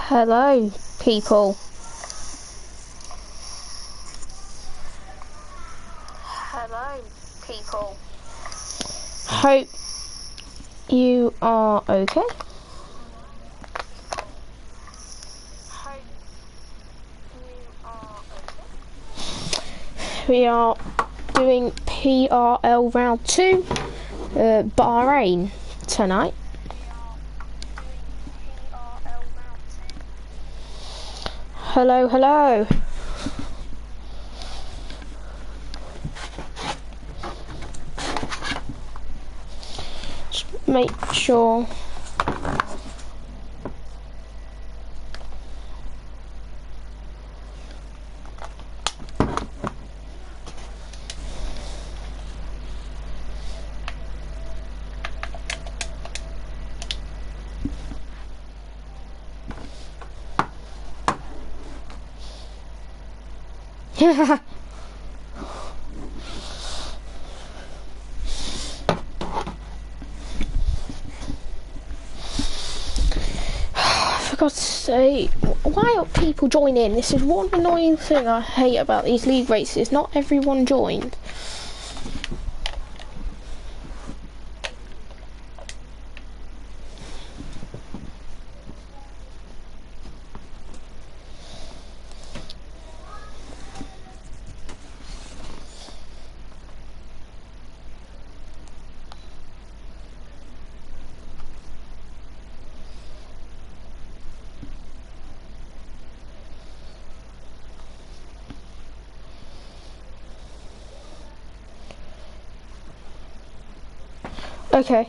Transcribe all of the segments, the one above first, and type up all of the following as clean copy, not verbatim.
Hello, people. Hello, people. Hope you are okay. Hope you are okay. We are doing Prl Round 2, Bahrain tonight. Hello, hello. Just make sure. For God's sake, why are people joining? This is one annoying thing I hate about these league races. Not everyone joined. Okay.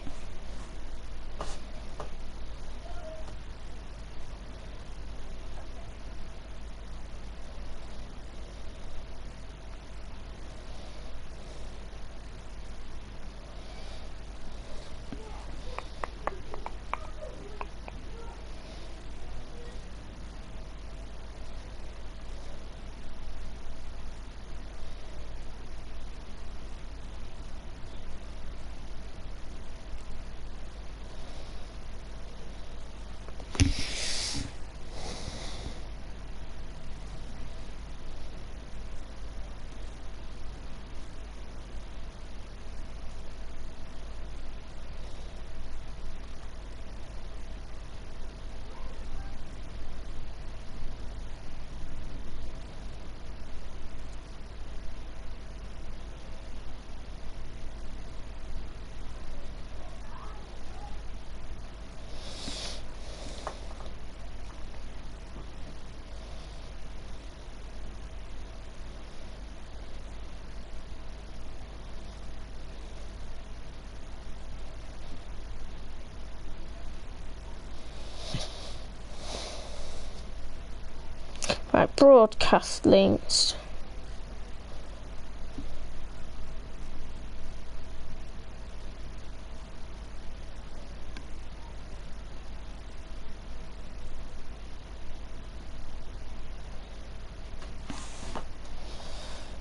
Right, broadcast links.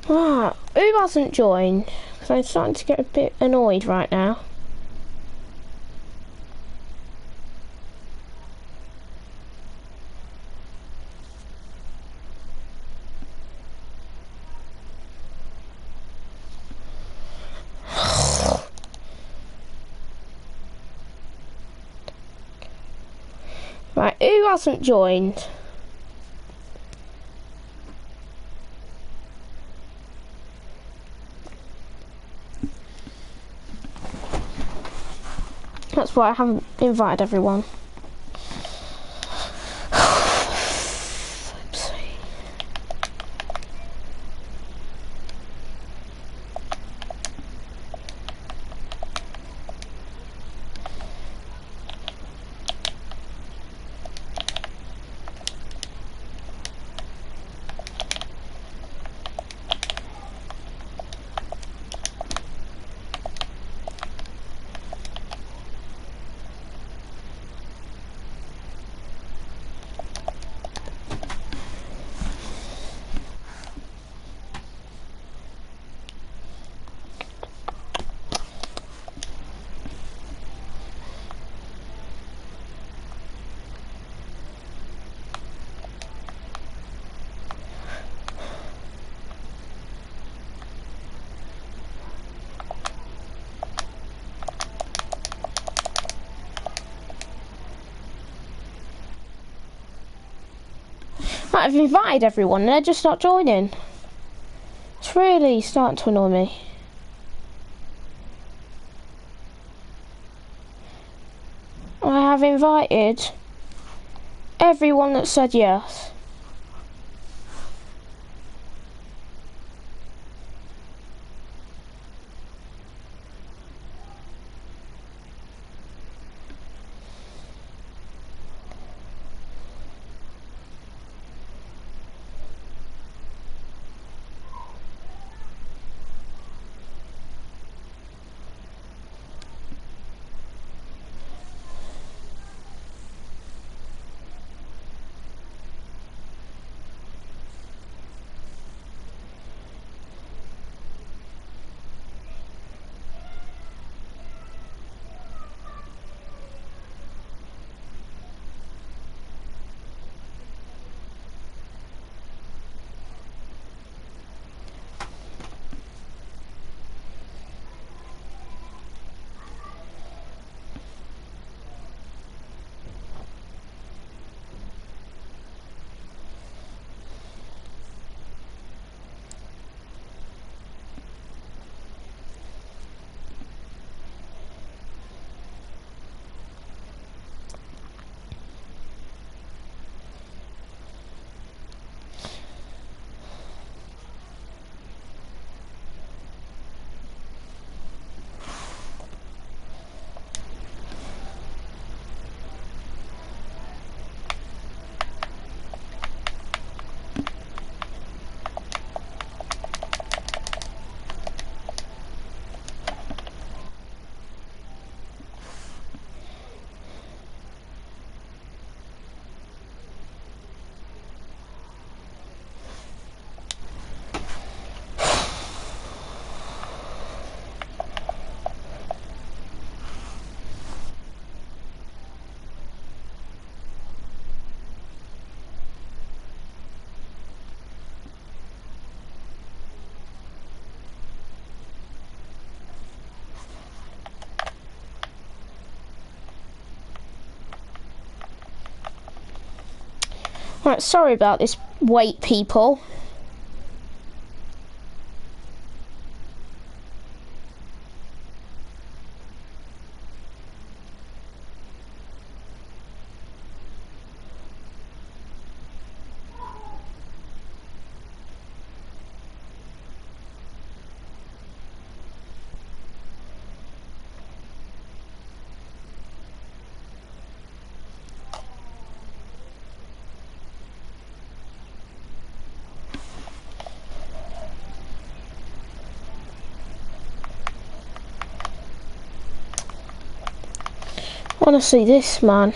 Ah, who hasn't joined? Because I'm starting to get a bit annoyed right now. Right, who hasn't joined? That's why I haven't invited everyone. I've invited everyone and they're just not joining. It's really starting to annoy me. I have invited everyone that said yes. Right, sorry about this wait, people. I want to see this, man.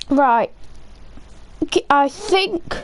Right. I think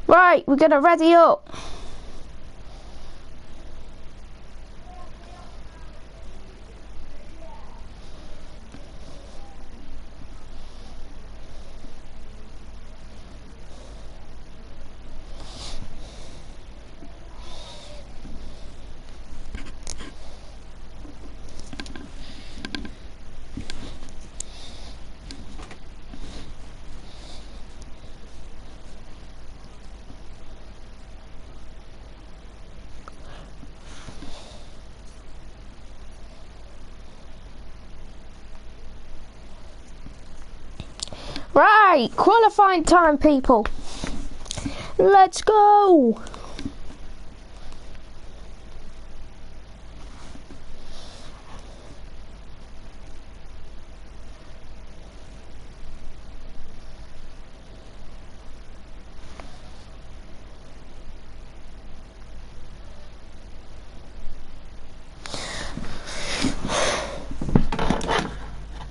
right, we're gonna ready up. Right, qualifying time, people. Let's go.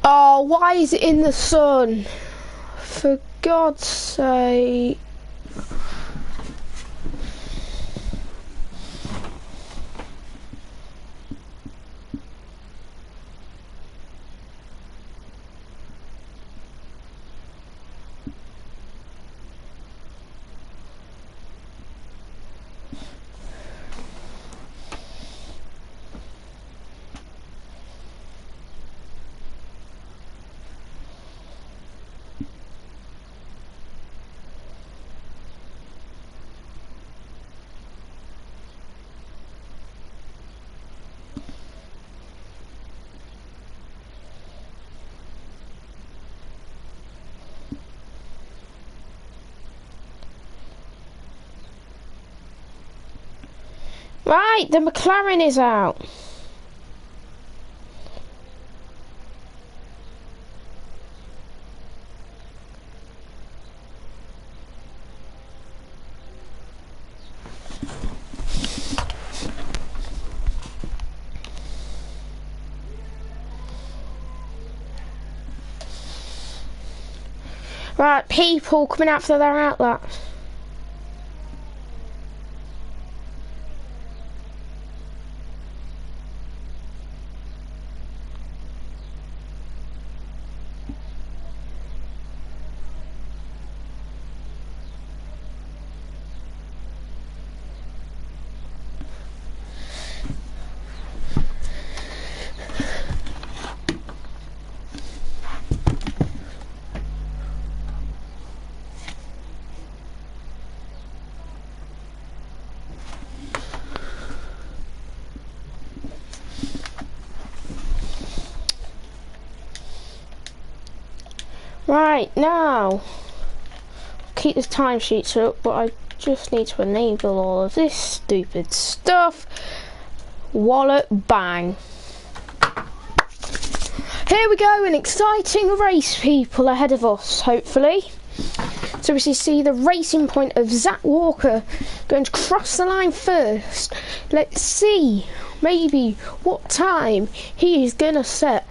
Oh, why is it in the sun? For God's sake. Right, the McLaren is out. Right, people coming out for their outlet. Right, now, keep this timesheets up, but I just need to enable all of this stupid stuff. Wallet bang. Here we go, an exciting race, people, ahead of us, hopefully. So we see the racing point of Zach Walker going to cross the line first. Let's see, maybe, what time he is going to set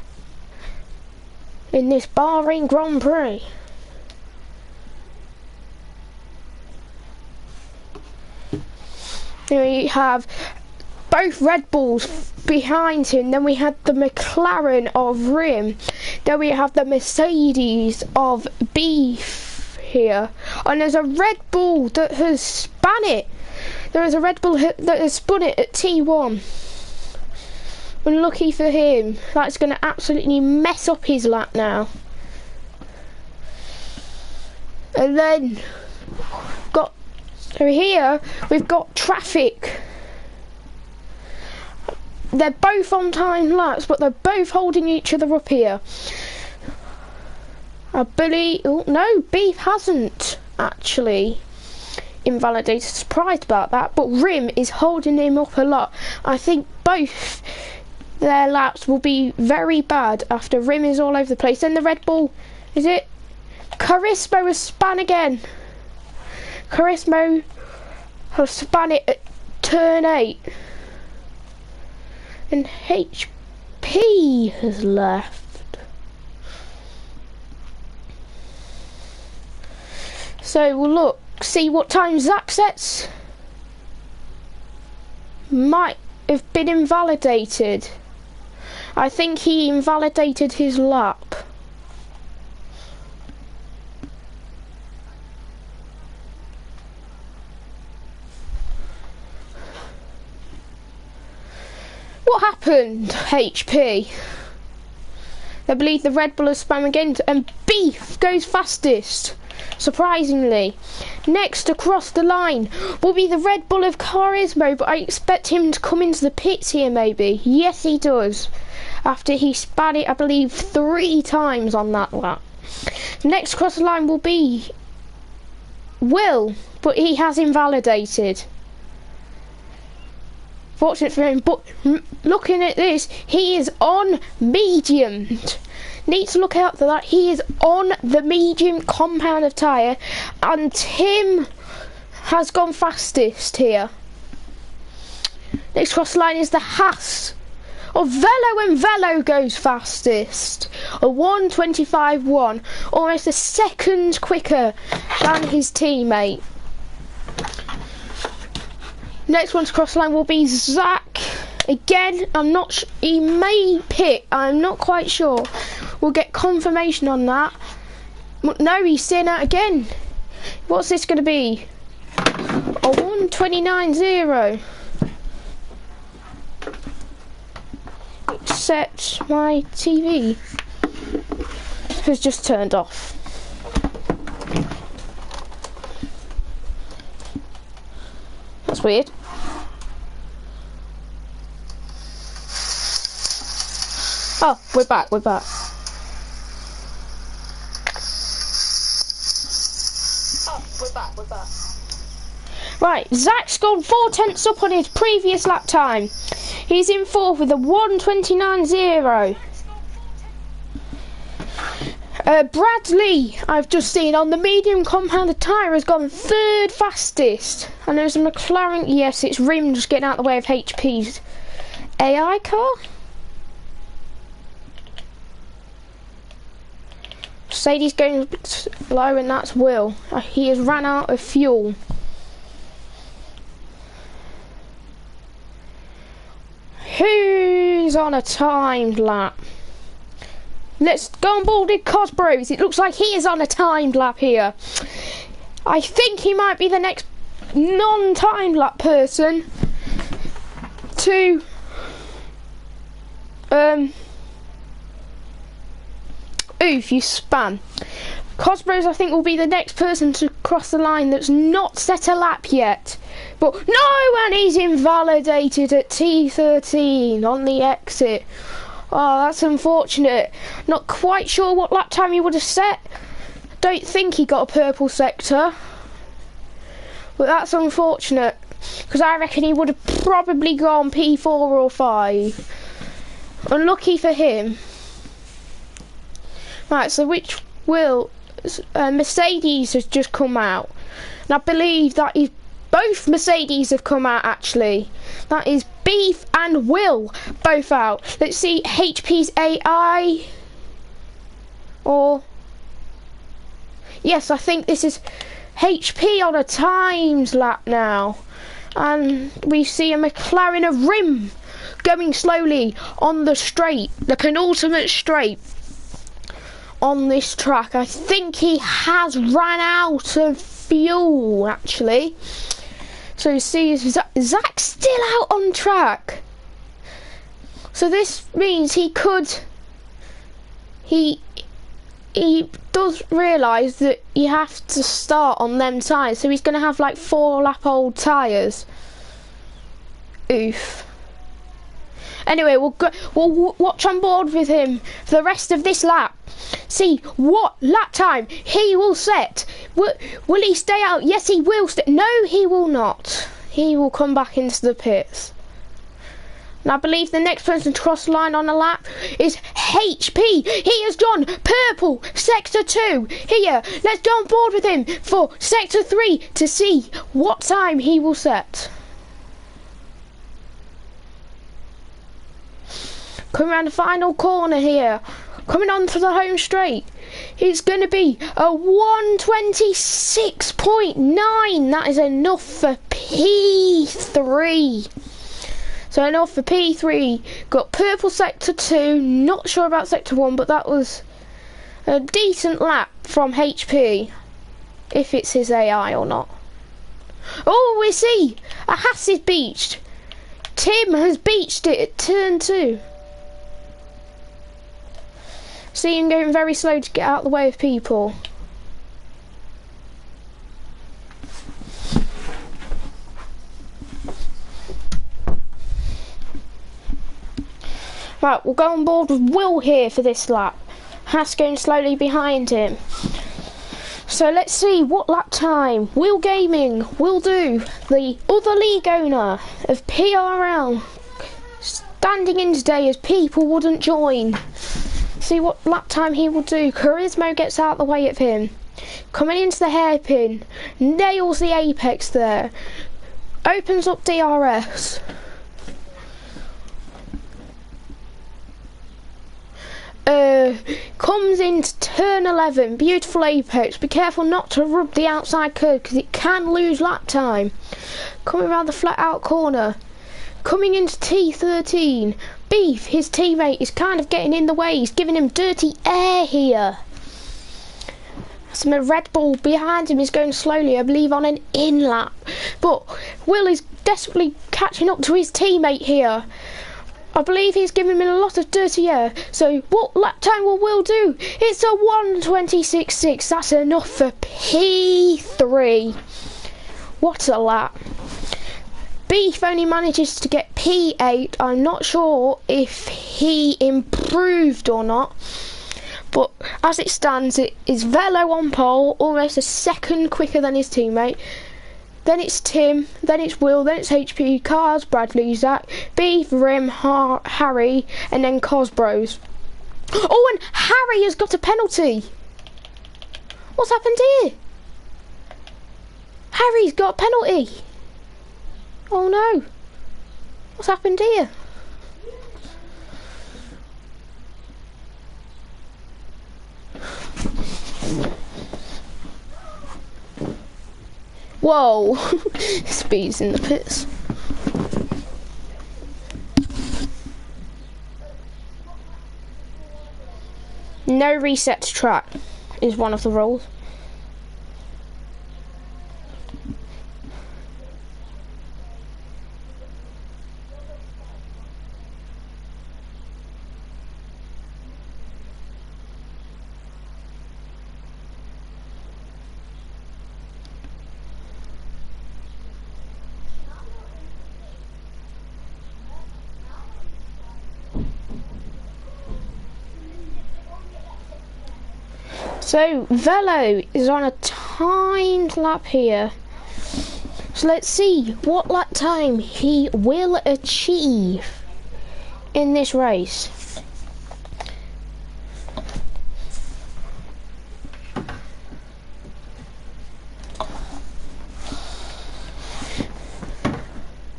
in this Bahrain Grand Prix. Here we have both Red Bulls behind him, then we had the McLaren of Rim, then we have the Mercedes of Beef here, and there's a Red Bull that has spun it. There is a Red Bull that has spun it at T1. Unlucky for him, that's going to absolutely mess up his lap now. And then, over here, we've got traffic. They're both on time laps, but they're both holding each other up here. I believe, oh, no, Beef hasn't actually invalidated. Surprised about that, but Rim is holding him up a lot. I think both their laps will be very bad after Rim is all over the place. Then the Red Bull, is it? Carismo has spun again. Carismo has spun it at turn 8. And HP has left. So we'll look, see what time Zach sets. Might have been invalidated. I think he invalidated his lap. What happened, HP? I believe the Red Bull has spun again, and Beef goes fastest, surprisingly. Next across the line will be the Red Bull of Carismo, but I expect him to come into the pits here maybe. Yes, he does. After he spun it, I believe, 3 times on that lap. Next across the line will be Will, but he has invalidated. Fortunate for him, but looking at this, he is on medium. Need to look out for that. He is on the medium compound of tyre, and Tim has gone fastest here. Next cross line is the Haas of Velo, and Velo goes fastest. A 1:25.1, almost a second quicker than his teammate. Next one to cross the line will be Zach. Again, he may pit, I'm not quite sure. We'll get confirmation on that. No, he's staying out again. What's this going to be? A 1:29.0. Except my TV has just turned off. That's weird. Oh, we're back. Oh, we're back. Right, Zach's gone 4 tenths up on his previous lap time. He's in fourth with a 1:29.0. Bradley, I've just seen on the medium compound tyre, has gone third fastest. And there's a McLaren, yes, it's Rim just getting out of the way of HP's AI car. Mercedes going a bit slow, and that's Will. He has ran out of fuel. Who's on a timed lap? Let's go on board with Cosbros. It looks like he is on a timed lap here. I think he might be the next non-timed lap person to oof, you spam. Cosbros, I think, will be the next person to cross the line that's not set a lap yet. But no, and he's invalidated at T13 on the exit. Oh, that's unfortunate. Not quite sure what lap time he would have set. Don't think he got a purple sector. But that's unfortunate, because I reckon he would have probably gone P4 or 5. Unlucky for him. Right, so which will... Mercedes has just come out. And I believe that is... Both Mercedes have come out, actually. That is Beef and Will both out. Let's see HP's AI. Or... Yes, I think this is HP on a times lap now. And we see a McLaren of Rim going slowly on the straight. The penultimate straight on this track. I think he has ran out of fuel, actually. So you see Zach's still out on track. So this means he does realise that you have to start on them tyres. So he's going to have like 4 lap old tyres. Oof. Anyway, we'll watch on board with him for the rest of this lap. See what lap time he will set. Will he stay out? Yes, he will stay. No, he will not. He will come back into the pits. And I believe the next person to cross the line on the lap is HP. He has gone purple, sector 2. Here, let's go on board with him for sector 3 to see what time he will set. Coming around the final corner here. Coming on to the home straight. It's going to be a 1:26.9. That is enough for P3. So enough for P3. Got purple sector 2. Not sure about sector 1, but that was a decent lap from HP. If it's his AI or not. Oh, we see. A Haas is beached. Tim has beached it at turn 2. See him going very slow to get out of the way of people. Right, we'll go on board with Will here for this lap. Haas going slowly behind him. So let's see what lap time Wheel Gaming will do. The other league owner of Prl Round standing in today as people wouldn't join. See what lap time he will do. Charisma gets out the way of him. Coming into the hairpin. Nails the apex there. Opens up DRS. Comes into turn 11. Beautiful apex. Be careful not to rub the outside curve because it can lose lap time. Coming around the flat out corner. Coming into T13. Beef, his teammate, is kind of getting in the way. He's giving him dirty air here. Some Red Bull behind him is going slowly, I believe, on an in lap. But Will is desperately catching up to his teammate here. I believe he's giving him a lot of dirty air. So what lap time will Will do? It's a 1:26.6. That's enough for P3. What a lap. Beef only manages to get P8. I'm not sure if he improved or not. But as it stands, it is Velo on pole, almost a second quicker than his teammate. Then it's Tim, then it's Will, then it's HP, Cars, Bradley, Zach, Beef, Rim, Harry, and then Cosbros. Oh, and Harry has got a penalty. What's happened here? Harry's got a penalty. Oh no. What's happened here? Whoa. Speed's in the pits. No reset to track is one of the rules. So Velo is on a timed lap here. So let's see what lap time he will achieve in this race.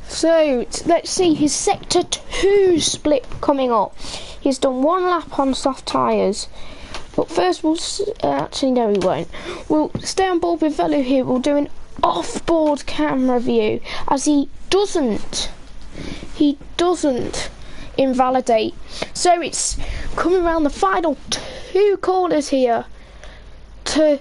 So let's see his sector 2 split coming up. He's done one lap on soft tyres. But first we'll, actually no we won't. We'll stay on board with Velo here. We'll do an off-board camera view as he doesn't invalidate. So it's coming around the final 2 corners here to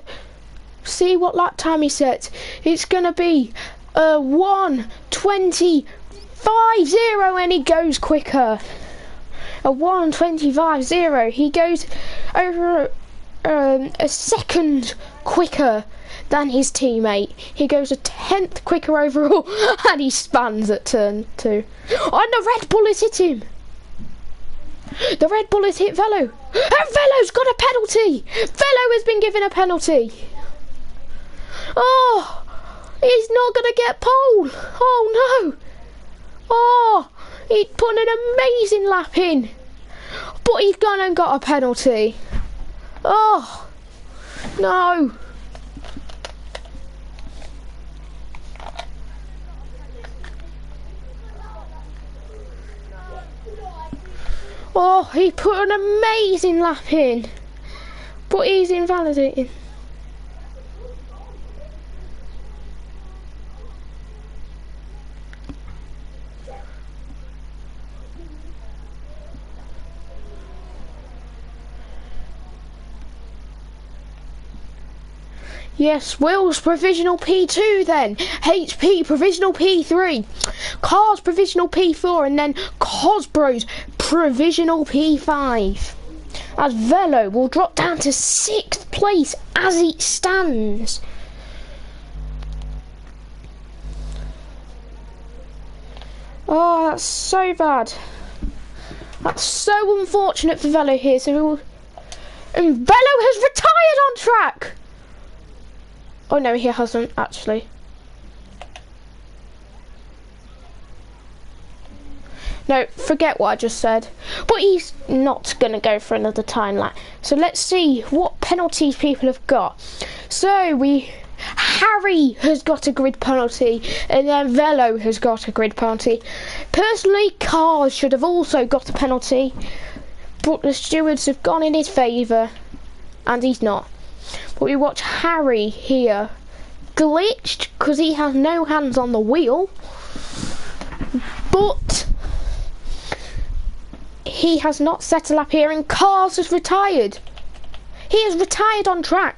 see what lap time he sets. It's gonna be a 1:25.0 and he goes quicker. A 1:25.0. He goes over a second quicker than his teammate. He goes a 10th quicker overall and he spans at turn 2. Oh, and the Red Bull has hit him. The Red Bull has hit Velo. And Velo's got a penalty. Velo has been given a penalty. Oh, he's not going to get pole. Oh no. Oh, he put an amazing lap in. But he's gone and got a penalty. Oh, no. Oh, he put an amazing lap in. But he's invalidating. Yes, Will's provisional P2 then, HP provisional P3, Cars provisional P4 and then Cosbros provisional P5. As Velo will drop down to 6th place as it stands. Oh, that's so bad. That's so unfortunate for Velo here, so And Velo has retired on track. Oh no, he hasn't actually. No, forget what I just said. But he's not going to go for another time lap. So let's see what penalties people have got. So Harry has got a grid penalty, and then Velo has got a grid penalty. Personally, Cars should have also got a penalty, but the stewards have gone in his favour, and he's not. But we watch Harry here, glitched because he has no hands on the wheel, but he has not set a lap here, and Cars has retired. He has retired on track.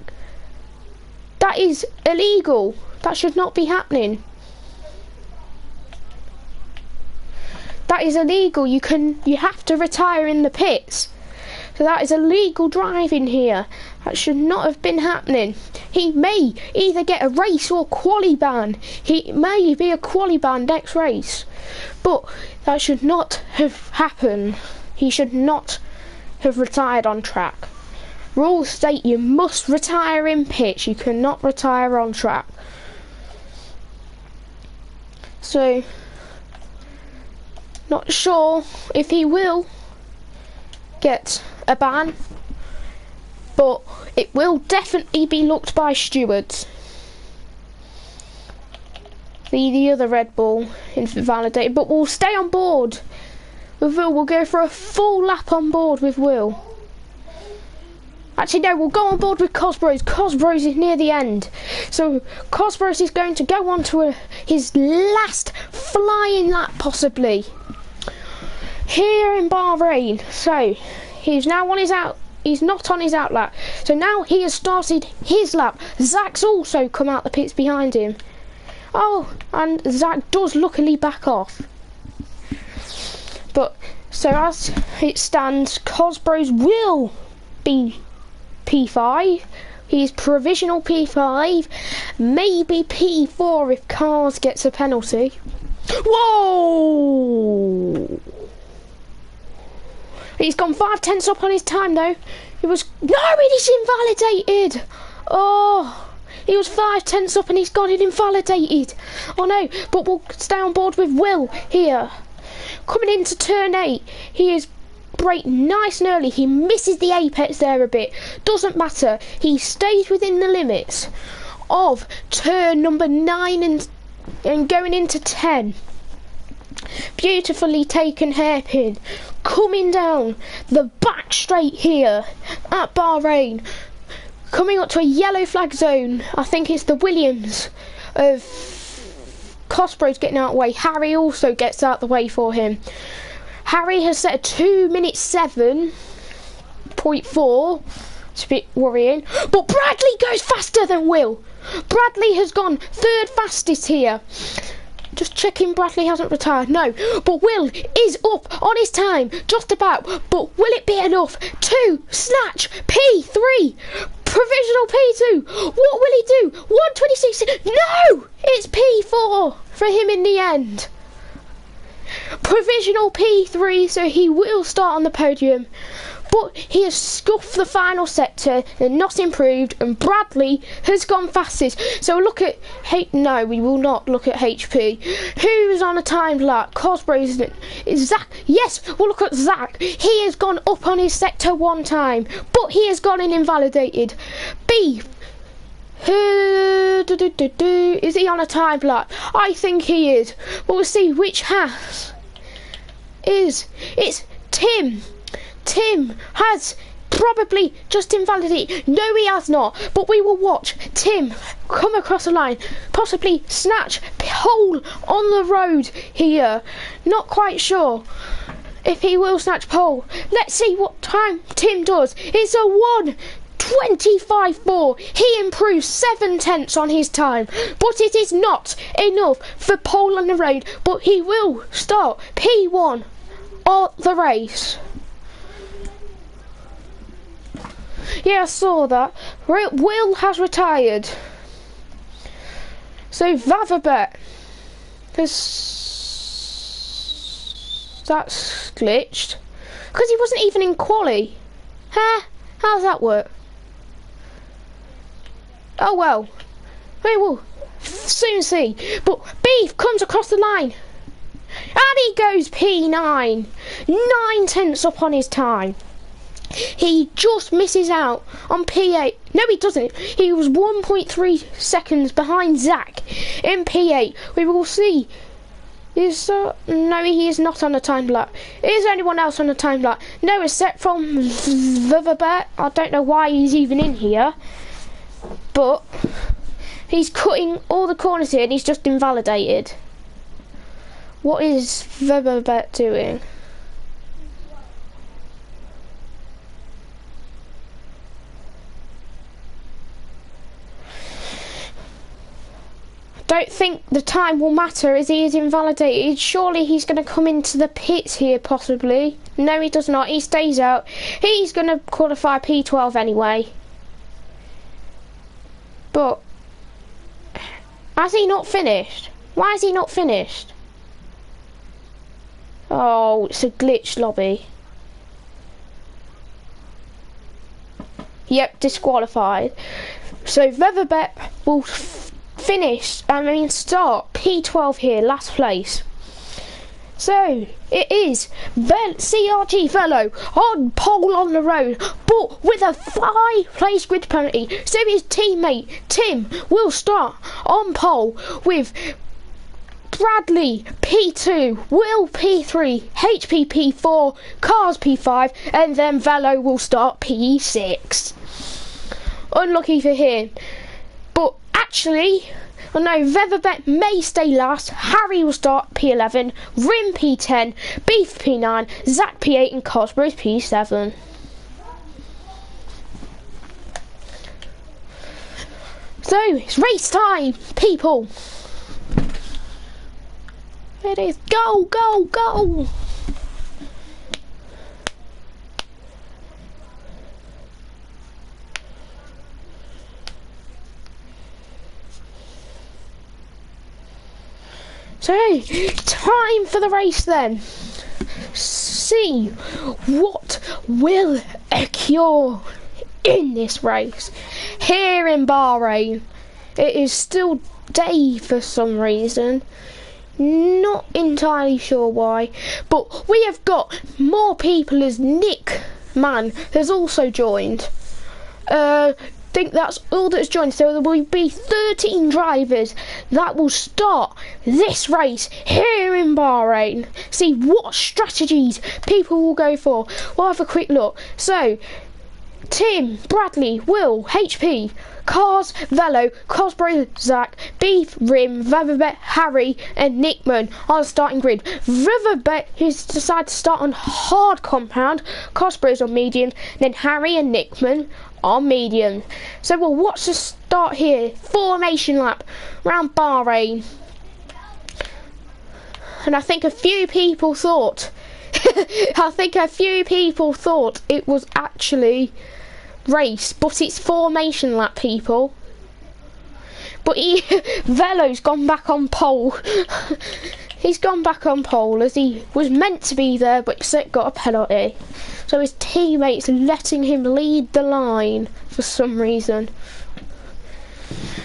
That is illegal. That should not be happening. That is illegal. You have to retire in the pits. So that is illegal driving here. That should not have been happening. He may either get a race or quali ban. He may be a quali ban next race. But that should not have happened. He should not have retired on track. Rules state you must retire in pits. You cannot retire on track. So, not sure if he will get a ban, but it will definitely be looked by stewards. The other Red Bull invalidated, but we'll stay on board with Will. We'll go for a full lap on board with Will. Actually, no, we'll go on board with Cosbros. Cosbros is near the end. So, Cosbros is going to go on to his last flying lap, possibly, here in Bahrain. So, he's now on his out. He's not on his out lap. So now he has started his lap. Zach's also come out the pits behind him. Oh, and Zach does luckily back off. But, so as it stands, Cosbros will be P5, he's provisional P5, maybe P4 if Cars gets a penalty. Whoa! He's gone 5/10 up on his time though. No, it is invalidated! Oh, he was 5/10 up and he's got it invalidated. Oh no, but we'll stay on board with Will here. Coming into turn 8, he is brake nice and early. He misses the apex there a bit. Doesn't matter. He stays within the limits of turn number 9 and going into 10. Beautifully taken hairpin. Coming down the back straight here at Bahrain. Coming up to a yellow flag zone. I think it's the Williams of Cosbros getting out of the way. Harry also gets out of the way for him. Harry has set a 2:07.4. It's a bit worrying. But Bradley goes faster than Will. Bradley has gone third fastest here. Just checking Bradley hasn't retired. No. But Will is up on his time. Just about. But will it be enough to snatch P3? Provisional P2. What will he do? 1:26. No! It's P4 for him in the end. Provisional P3, so he will start on the podium, but he has scuffed the final sector and not improved, and Bradley has gone fastest. So we'll look at no, we will not look at HP. Who's on a timed lap? Cosbros, is Zach? Yes, we'll look at Zach. He has gone up on his sector 1 time, but he has gone in invalidated. B. Is he on a time lap? I think he is. But we'll see which it's Tim. Tim has probably just invalidated. No, he has not. But we will watch Tim come across the line, possibly snatch pole on the road here. Not quite sure if he will snatch pole. Let's see what time Tim does. It's a 1:25.4. He improves 7/10 on his time, but it is not enough for pole on the road. But he will start P1 of the race. Yeah, I saw that. Will has retired. So Vavabet that's glitched because he wasn't even in quali. Huh? How does that work? Oh well. We will soon see. But Beef comes across the line. And he goes P9. 9/10 up on his time. He just misses out on P8. No, he doesn't. He was 1.3 seconds behind Zach in P8. We will see. No, he is not on a time lap. Is anyone else on a time lap? No, except from Viverbet. I don't know why he's even in here. But he's cutting all the corners here and he's just invalidated. What is Viverbet doing? Don't think the time will matter as he is invalidated. Surely he's going to come into the pits here possibly. No, he does not. He stays out. He's going to qualify P12 anyway. But has he not finished? Why is he not finished? Oh, it's a glitch lobby. Yep, disqualified. So Veverbet will start P12 here, last place. So it is CRG Velo on pole on the road, but with a 5-place grid penalty. So his teammate Tim will start on pole with Bradley P2, Will P3, HP P4, Cars P5, and then Velo will start P6. Unlucky for him. But actually, oh no, Veverbet may stay last. Harry will start P11, Rim P10, Beef P9, Zach P8 and Cosbros P7. So, it's race time, people. It is. Go, go, go. So, time for the race then. See what will occur in this race here in Bahrain. It is still day for some reason. Not entirely sure why, but we have got more people as Nick Man has also joined. Think that's all that's joined, so there will be 13 drivers that will start this race here in Bahrain. See what strategies people will go for. We'll have a quick look. So Tim, Bradley, Will, HP, Cars, Velo, Cosbro, Zach, Beef, Rim, Veverbet, Harry and Nickman on the starting grid. Veverbet has decided to start on hard compound, Cosbro's on medium, then Harry and Nickman on medium. So we'll watch the start here. Formation lap round Bahrain. And I think a few people thought it was actually race, but it's formation lap, people. But Velo's gone back on pole. He's gone back on pole as he was meant to be there, but got a penalty. So his teammates letting him lead the line for some reason.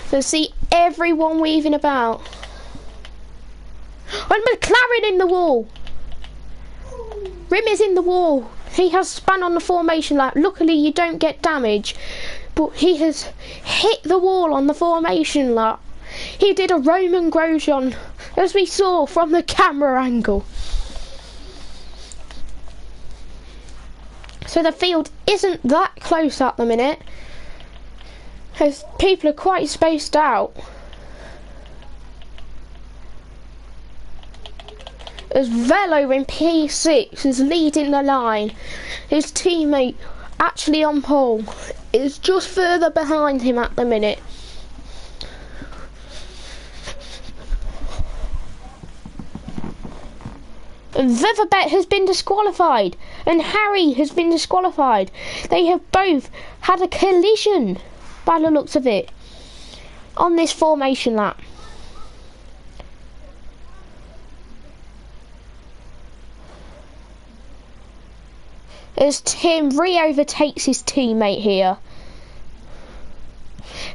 So see everyone weaving about. And McLaren in the wall. Rim is in the wall. He has spun on the formation lap. Luckily you don't get damage, but he has hit the wall on the formation lap. He did a Roman Grosjean, as we saw from the camera angle. So the field isn't that close at the minute, as people are quite spaced out. As Velo in P6 is leading the line, his teammate actually on pole is just further behind him at the minute. Veverbet has been disqualified and Harry has been disqualified. They have both had a collision by the looks of it on this formation lap. as Tim re-overtakes his teammate here.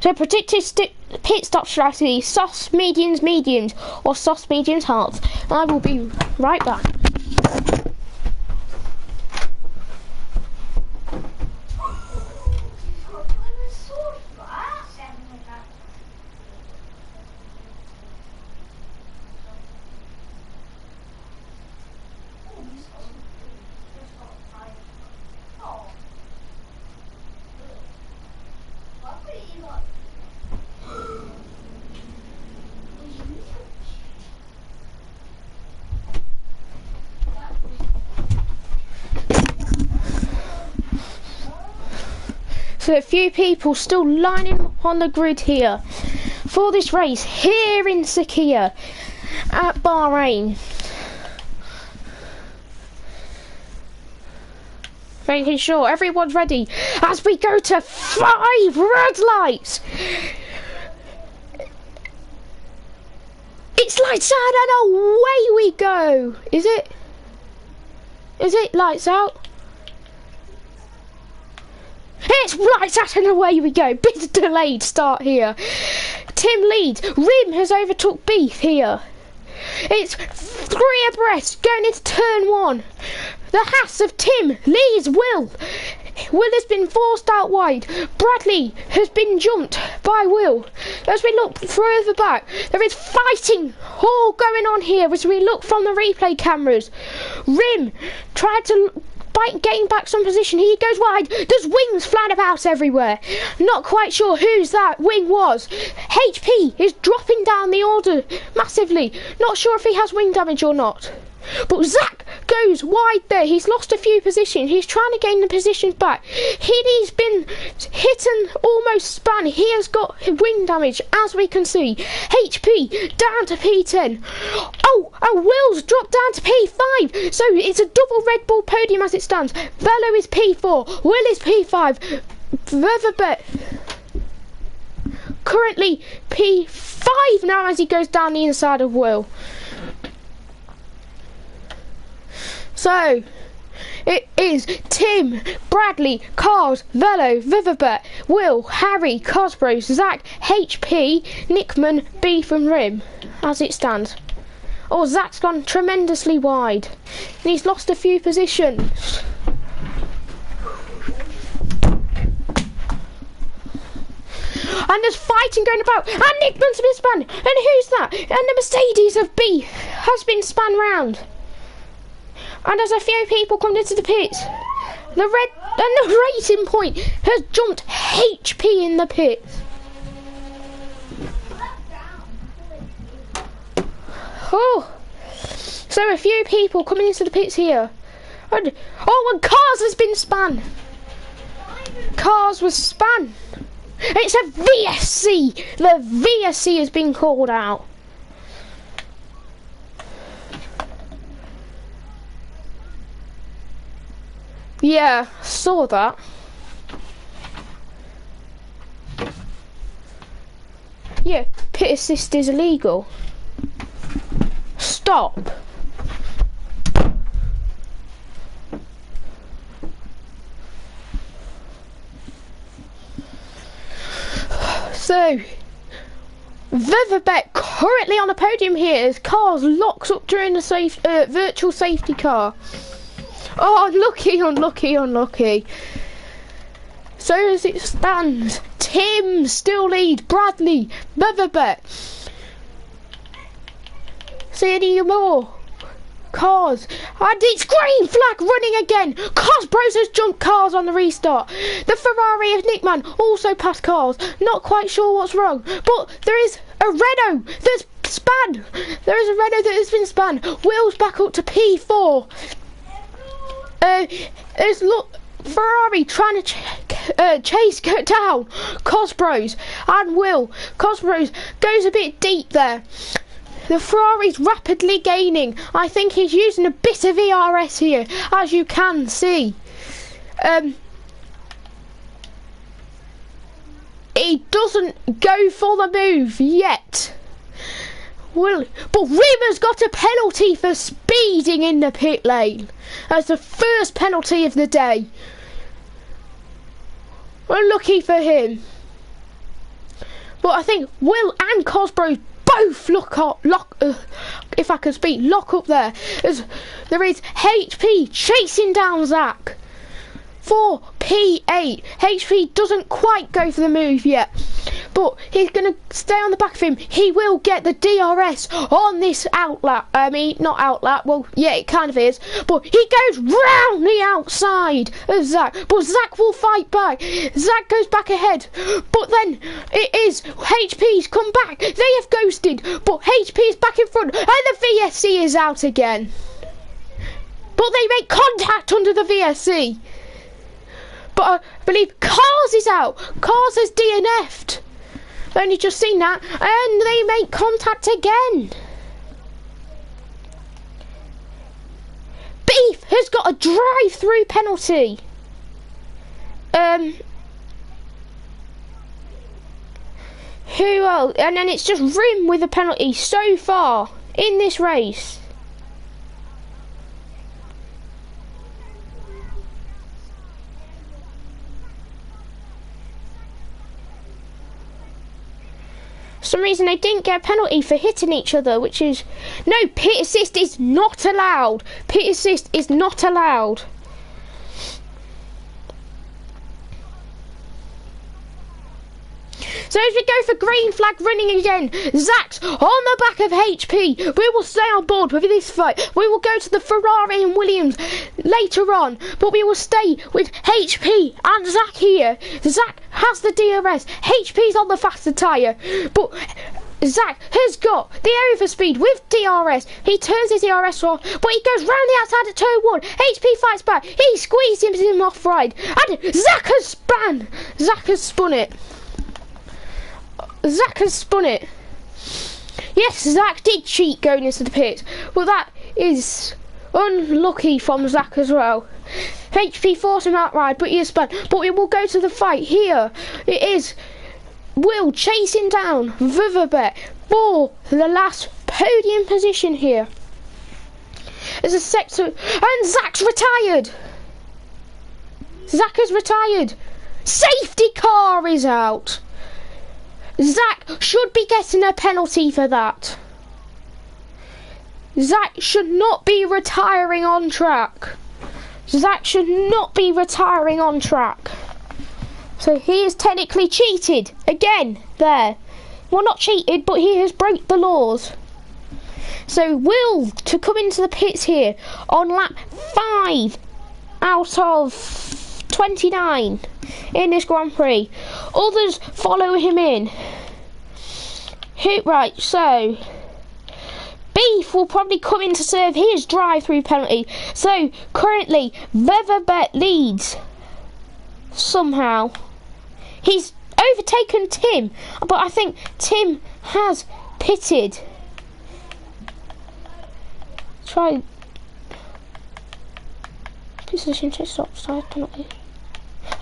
So predicted pit stop strategy, softs, mediums, mediums, or softs, mediums, hards. I will be right back. So a few people still lining up on the grid here for this race here in Sakhir at Bahrain. Making sure everyone's ready as we go to 5 red lights. It's lights out and away we go. Is it? Is it lights out? It's lights out and away we go. Bit delayed start here. Tim leads. Rim has overtook Beef here. It's 3 abreast going into turn 1. The Haas of Tim leads Will. Will has been forced out wide. Bradley has been jumped by Will. As we look further back, there is fighting all going on here as we look from the replay cameras. Rim tried to getting back some position. He goes wide. There's wings flying about everywhere. Not quite sure whose that wing was. HP is dropping down the order massively. Not sure if he has wing damage or not. But Zach goes wide there. He's lost a few positions. He's trying to gain the positions back. He's been hit and almost spun. He has got wing damage, as we can see. HP down to P10. Oh, and Will's dropped down to P5. So it's a double Red Bull podium as it stands. Velo is P4. Will is P5. Ververbet currently P5 now as he goes down the inside of Will. So, it is Tim, Bradley, Cars, Velo, Viverbet, Will, Harry, Cosbros, Zach, HP, Nickman, Beef and Rim, as it stands. Oh, Zach's gone tremendously wide. And he's lost a few positions. And there's fighting going about. And Nickman's been spun. And who's that? And the Mercedes of Beef has been spun round. And as a few people come into the pits, the racing point has jumped HP in the pits. Oh, so a few people coming into the pits here. And Cars has been spun. Cars was spun. It's a VSC. The VSC has been called out. Yeah, saw that. Yeah, pit assist is illegal. Stop. So, Viverbet currently on the podium here as Cars locks up during the virtual safety car. Oh, unlucky, unlucky, unlucky. So as it stands, Tim still lead, Bradley, Viverbet. See any more? Cars, and it's green flag running again. Cosbros has jumped Cars on the restart. The Ferrari of Nickman also passed Cars. Not quite sure what's wrong, but there is a Renault that's spun. There is a Renault that has been spun. Wheels back up to P4. Look, Ferrari trying to chase go down Cosbros and Will. Cosbros goes a bit deep there. The Ferrari's rapidly gaining. I think he's using a bit of ERS here, as you can see. He doesn't go for the move yet. Will, but Rimmer's got a penalty for speeding in the pit lane. That's the first penalty of the day. Unlucky for him. But I think Will and Cosgrove both lock up there. As there is HP chasing down Zach for P8. HP doesn't quite go for the move yet, but he's going to stay on the back of him. He will get the DRS on this outlet. Not outlet, well, yeah, it kind of is, but he goes round the outside of Zach, but Zach will fight back. Zach goes back ahead, but then it is HP's come back. They have ghosted, but HP is back in front, and the VSC is out again. But they make contact under the VSC. But I believe Cars is out. Cars has DNF'd. Only just seen that, and they make contact again. Beef has got a drive-through penalty. Who else? And then it's just Rim with a penalty so far in this race. For some reason they didn't get a penalty for hitting each other, which is... No, pit assist is not allowed. Pit assist is not allowed. So as we go for green flag running again, Zach's on the back of HP. We will stay on board with this fight. We will go to the Ferrari and Williams later on, but we will stay with HP and Zach here. Zach has the DRS. HP's on the faster tyre, but Zach has got the overspeed with DRS. He turns his DRS off, but he goes round the outside of turn 1. HP fights back. He squeezes him off right, and Zach has spun. Zach has spun it. Zach has spun it. Yes, Zach did cheat going into the pit. Well, that is unlucky from Zach as well. HP forced him outright, but he has spun. But we will go to the fight here. It is Will chasing down Viverbet for the last podium position here. As a sector, and Zach's retired. Zach has retired. Safety car is out. Zach should be getting a penalty for that. Zach should not be retiring on track. Zach should not be retiring on track. So he is technically cheated again there. Well, not cheated, but he has broke the laws. So Will to come into the pits here on lap 5 out of 29 in this Grand Prix. Others follow him in. Right, so Beef will probably come in to serve his drive-through penalty. So currently Veverbet leads somehow. He's overtaken Tim, but I think Tim has pitted. Try position check, stop side penalty.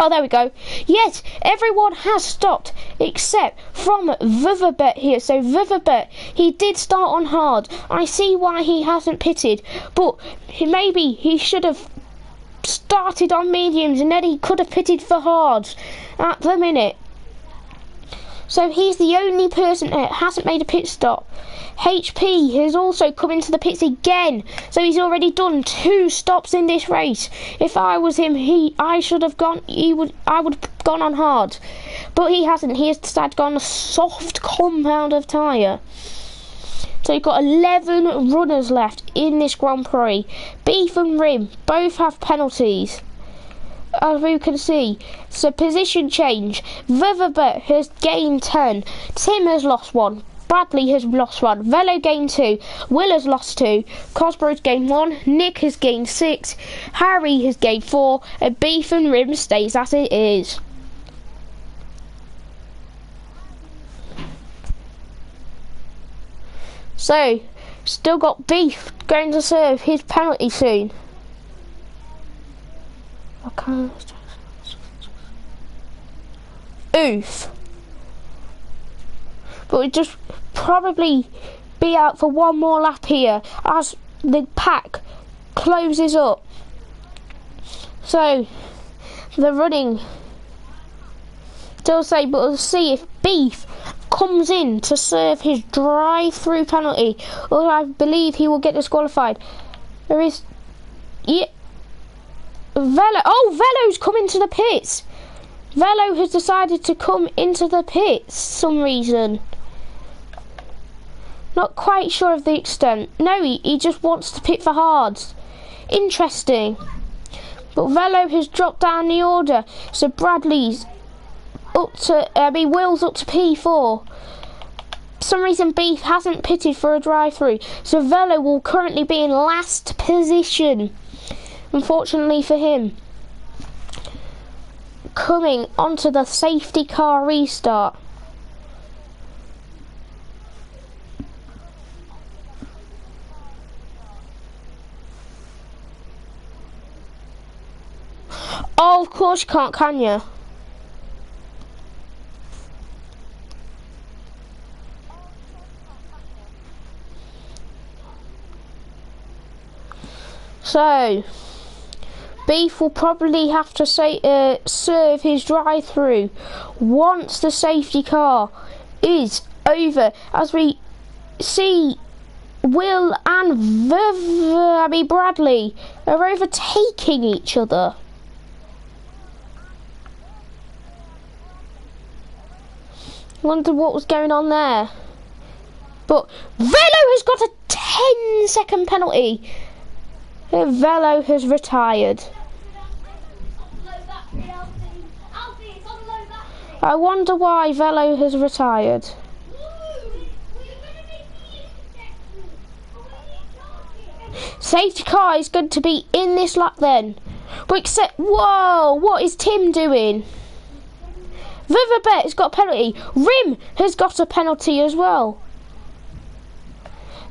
Oh, there we go. Yes, everyone has stopped except from Viverbet here. So Viverbet, he did start on hard. I see why he hasn't pitted, but maybe he should have started on mediums and then he could have pitted for hards at the minute. So he's the only person that hasn't made a pit stop. HP has also come into the pits again, so he's already done 2 stops in this race. If I was him, I would have gone on hard, but he hasn't. He has decided to go on a soft compound of tyre. So you've got 11 runners left in this Grand Prix. Beef and Rim both have penalties, as we can see. So position change. Viverbet has gained 10. Tim has lost 1. Bradley has lost 1. Velo gained 2. Will has lost 2. Cosgrove's gained 1. Nick has gained 6. Harry has gained 4. And Beef and Rim stays as it is. So, still got Beef going to serve his penalty soon. Okay. Oof. But we just probably be out for one more lap here as the pack closes up. So the running still say, but we'll see if Beef comes in to serve his drive-through penalty, or I believe he will get disqualified. There is, yeah, Velo. Oh, Velo's come into the pits. Velo has decided to come into the pits for some reason. Not quite sure of the extent. No, he just wants to pit for hards. Interesting. But Velo has dropped down the order, so Bradley's up to, Will's up to P4. For some reason Beef hasn't pitted for a drive-through, so Velo will currently be in last position, unfortunately for him. Coming onto the safety car restart. Oh, of course you can't, can you? So, Beef will probably have to serve his drive-through once the safety car is over. As we see, Will and Bradley are overtaking each other. Wonder what was going on there. But Velo has got a 10-second penalty. Velo has retired. I wonder why Velo has retired. Safety car is going to be in this lap then. But except, whoa, what is Tim doing? Viverbet has got a penalty. Rim has got a penalty as well.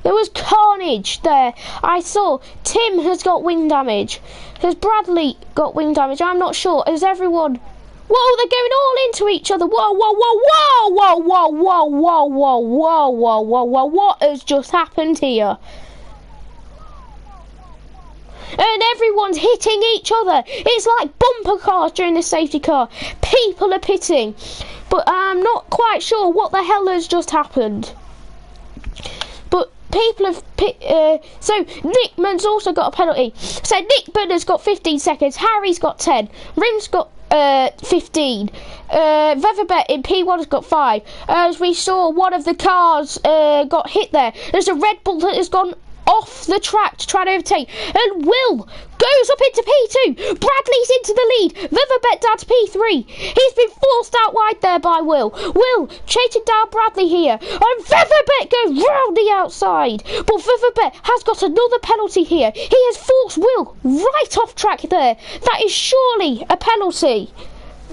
There was carnage there. I saw Tim has got wing damage. Has Bradley got wing damage? I'm not sure. Has everyone? Whoa, they're going all into each other. Whoa, whoa, whoa, whoa, whoa, whoa, whoa, whoa, whoa, whoa, whoa, whoa. What has just happened here? And everyone's hitting each other. It's like bumper cars during the safety car. People are pitting. But I'm not quite sure what the hell has just happened. But people have so Nickman's also got a penalty. So Nickman has got 15 seconds. Harry's got 10. Rim's got 15. Veverbet in P1 has got 5. As we saw, one of the cars got hit there. There's a Red Bull that has gone off the track to try and overtake, and Will goes up into P2. Bradley's into the lead. Viverbet down to P3. He's been forced out wide there by Will. Will chasing down Bradley here, and Viverbet goes round the outside. But Viverbet has got another penalty here. He has forced Will right off track there. That is surely a penalty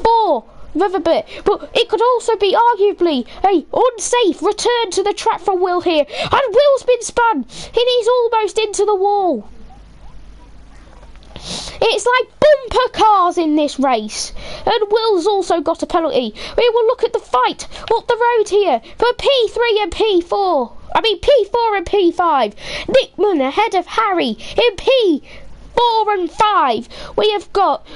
for Viverbet, but it could also be arguably a unsafe return to the track from Will here, and Will's been spun and he's almost into the wall. It's like bumper cars in this race, and Will's also got a penalty. We will look at the fight up the road here for P3 and P4. P4 and P5. Nickman ahead of Harry in P4 and 5. We have got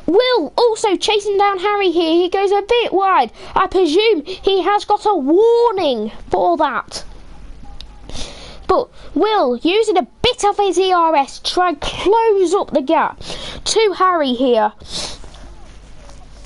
Will also chasing down Harry here. He goes a bit wide. I presume he has got a warning for that. But Will using a bit of his ERS to try and close up the gap to Harry here.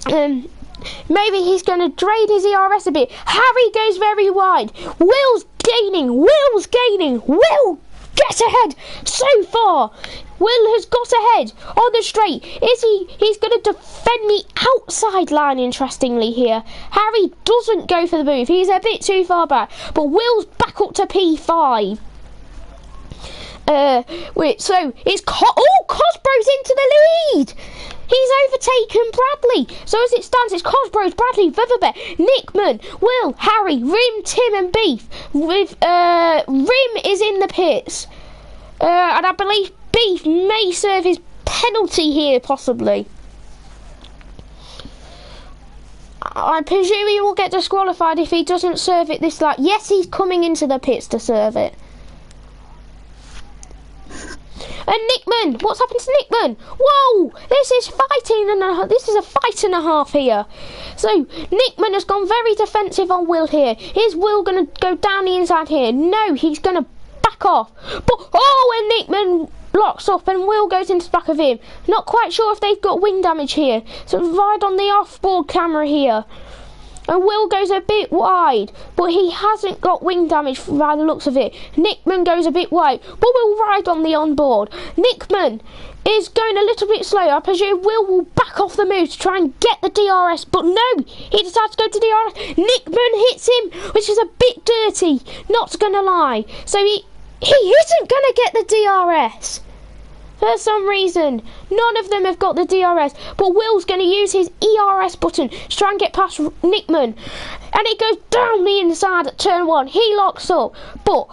Maybe he's going to drain his ERS a bit. Harry goes very wide. Will's gaining. Will gets ahead so far. Will has got ahead on the straight. He's going to defend the outside line, interestingly, here. Harry doesn't go for the move. He's a bit too far back. But Will's back up to P5. So it's Cosgrove's into the lead. He's overtaken Bradley. So as it stands, it's Cosgrove, Bradley, Viverbet, Nickman, Will, Harry, Rim, Tim and Beef. With Rim is in the pits. And I believe Beef may serve his penalty here, possibly. I presume he will get disqualified if he doesn't serve it this lap. Yes, he's coming into the pits to serve it. And Nickman, what's happened to Nickman? Whoa, this is this is a fight and a half here. So Nickman has gone very defensive on Will here. Is Will going to go down the inside here? No, he's going to back off. But and Nickman locks up and Will goes into the back of him. Not quite sure if they've got wing damage here. So right on the off-board camera here. And Will goes a bit wide, but he hasn't got wing damage by the looks of it. Nickman goes a bit wide, but Will ride on the onboard. Nickman is going a little bit slow. I presume will back off the move to try and get the DRS, but no, he decides to go to DRS. Nickman hits him, which is a bit dirty, not gonna lie. So he isn't gonna get the DRS. For some reason, none of them have got the DRS, but Will's going to use his ERS button to try and get past Nickman. And it goes down the inside at turn 1. He locks up, but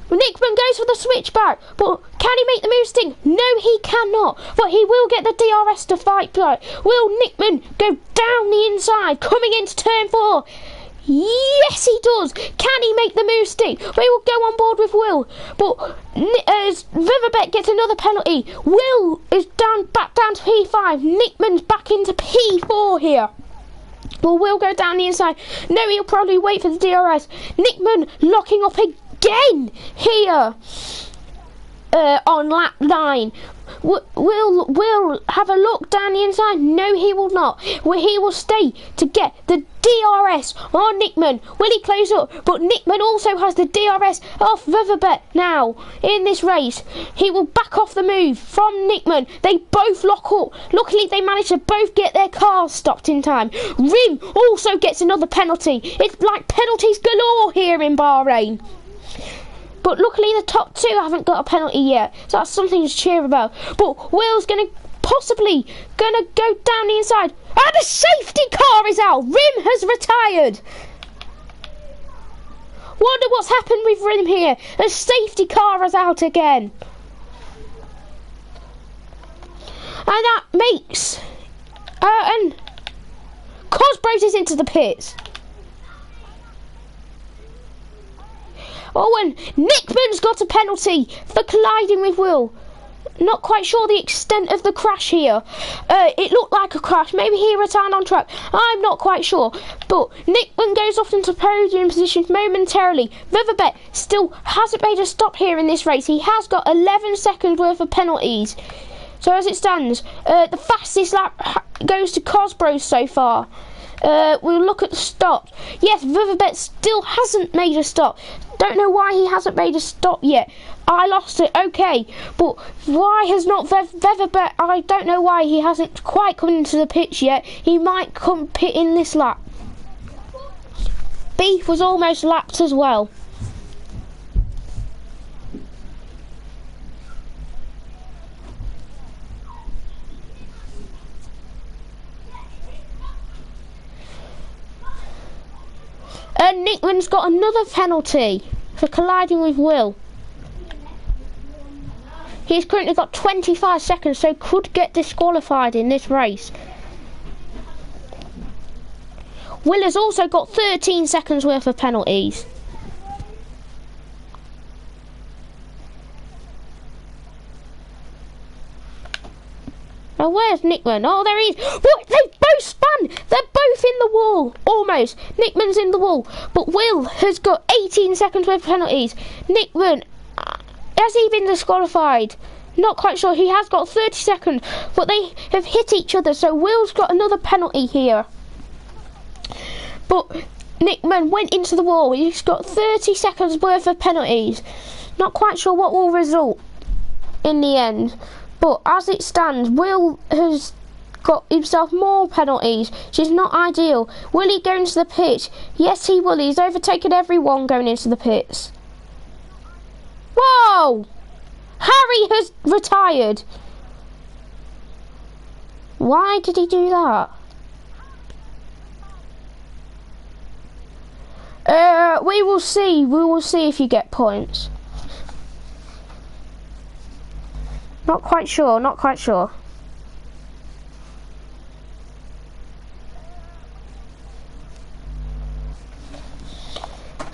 Nickman goes for the switchback. But can he make the move stick? No, he cannot. But he will get the DRS to fight back. Will Nickman go down the inside, coming into turn 4? Yes, he does. Can he make the move stick? We will go on board with Will, but as Viverbet gets another penalty, Will is back down to P5. Nickman's back into P4 here. But Will go down the inside. No, he'll probably wait for the DRS. Nickman locking up again here on lap 9. Will have a look down the inside. No, he will not. He will stay to get the DRS on Nickman. Will he close up? But Nickman also has the DRS off Viverbet now in this race. He will back off the move from Nickman. They both lock up. Luckily, they managed to both get their cars stopped in time. Rim also gets another penalty. It's like penalties galore here in Bahrain. But luckily the top 2 haven't got a penalty yet, so that's something to cheer about. But Will's possibly gonna go down the inside. And the safety car is out. Rim has retired. Wonder what's happened with Rim here. The safety car is out again. And that makes and Cosbros is into the pits. Oh, and Nickman's got a penalty for colliding with Will. Not quite sure the extent of the crash here. It looked like a crash. Maybe he returned on track. I'm not quite sure. But Nickman goes off into podium position momentarily. Viverbet still hasn't made a stop here in this race. He has got 11 seconds worth of penalties. So as it stands, the fastest lap goes to Cosbros so far. We'll look at the stops. Yes, Viverbet still hasn't made a stop. Don't know why he hasn't made a stop yet. I lost it, okay. But why has not Viverbet? I don't know why he hasn't quite come into the pitch yet. He might come pit in this lap. Beef was almost lapped as well. And Nickman's got another penalty for colliding with Will. He's currently got 25 seconds, so could get disqualified in this race. Will has also got 13 seconds worth of penalties. Now where's Nickman? Oh, there he is. What? They've both spun. They're both in the wall. Almost. Nickman's in the wall. But Will has got 18 seconds worth of penalties. Nickman, has he been disqualified? Not quite sure. He has got 30 seconds. But they have hit each other. So Will's got another penalty here. But Nickman went into the wall. He's got 30 seconds worth of penalties. Not quite sure what will result in the end. But as it stands, Will has got himself more penalties, which is not ideal. Will he go into the pit? Yes, he will. He's overtaken everyone going into the pits. Whoa! Harry has retired. Why did he do that? We will see. We will see if you get points. Not quite sure, not quite sure.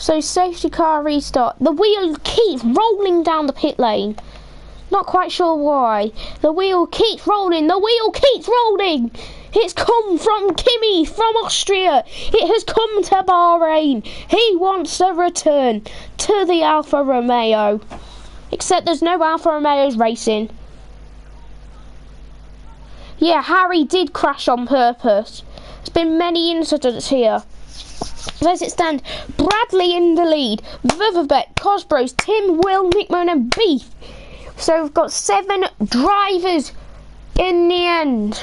So safety car restart. The wheel keeps rolling down the pit lane. Not quite sure why. The wheel keeps rolling. The wheel keeps rolling. It's come from Kimi from Austria. It has come to Bahrain. He wants a return to the Alfa Romeo. Except there's no Alfa Romeos racing. Yeah, Harry did crash on purpose. There's been many incidents here. As it stands, Bradley in the lead. Viverbet, Cosbros, Tim, Will, Nickman and Beef. So we've got 7 drivers in the end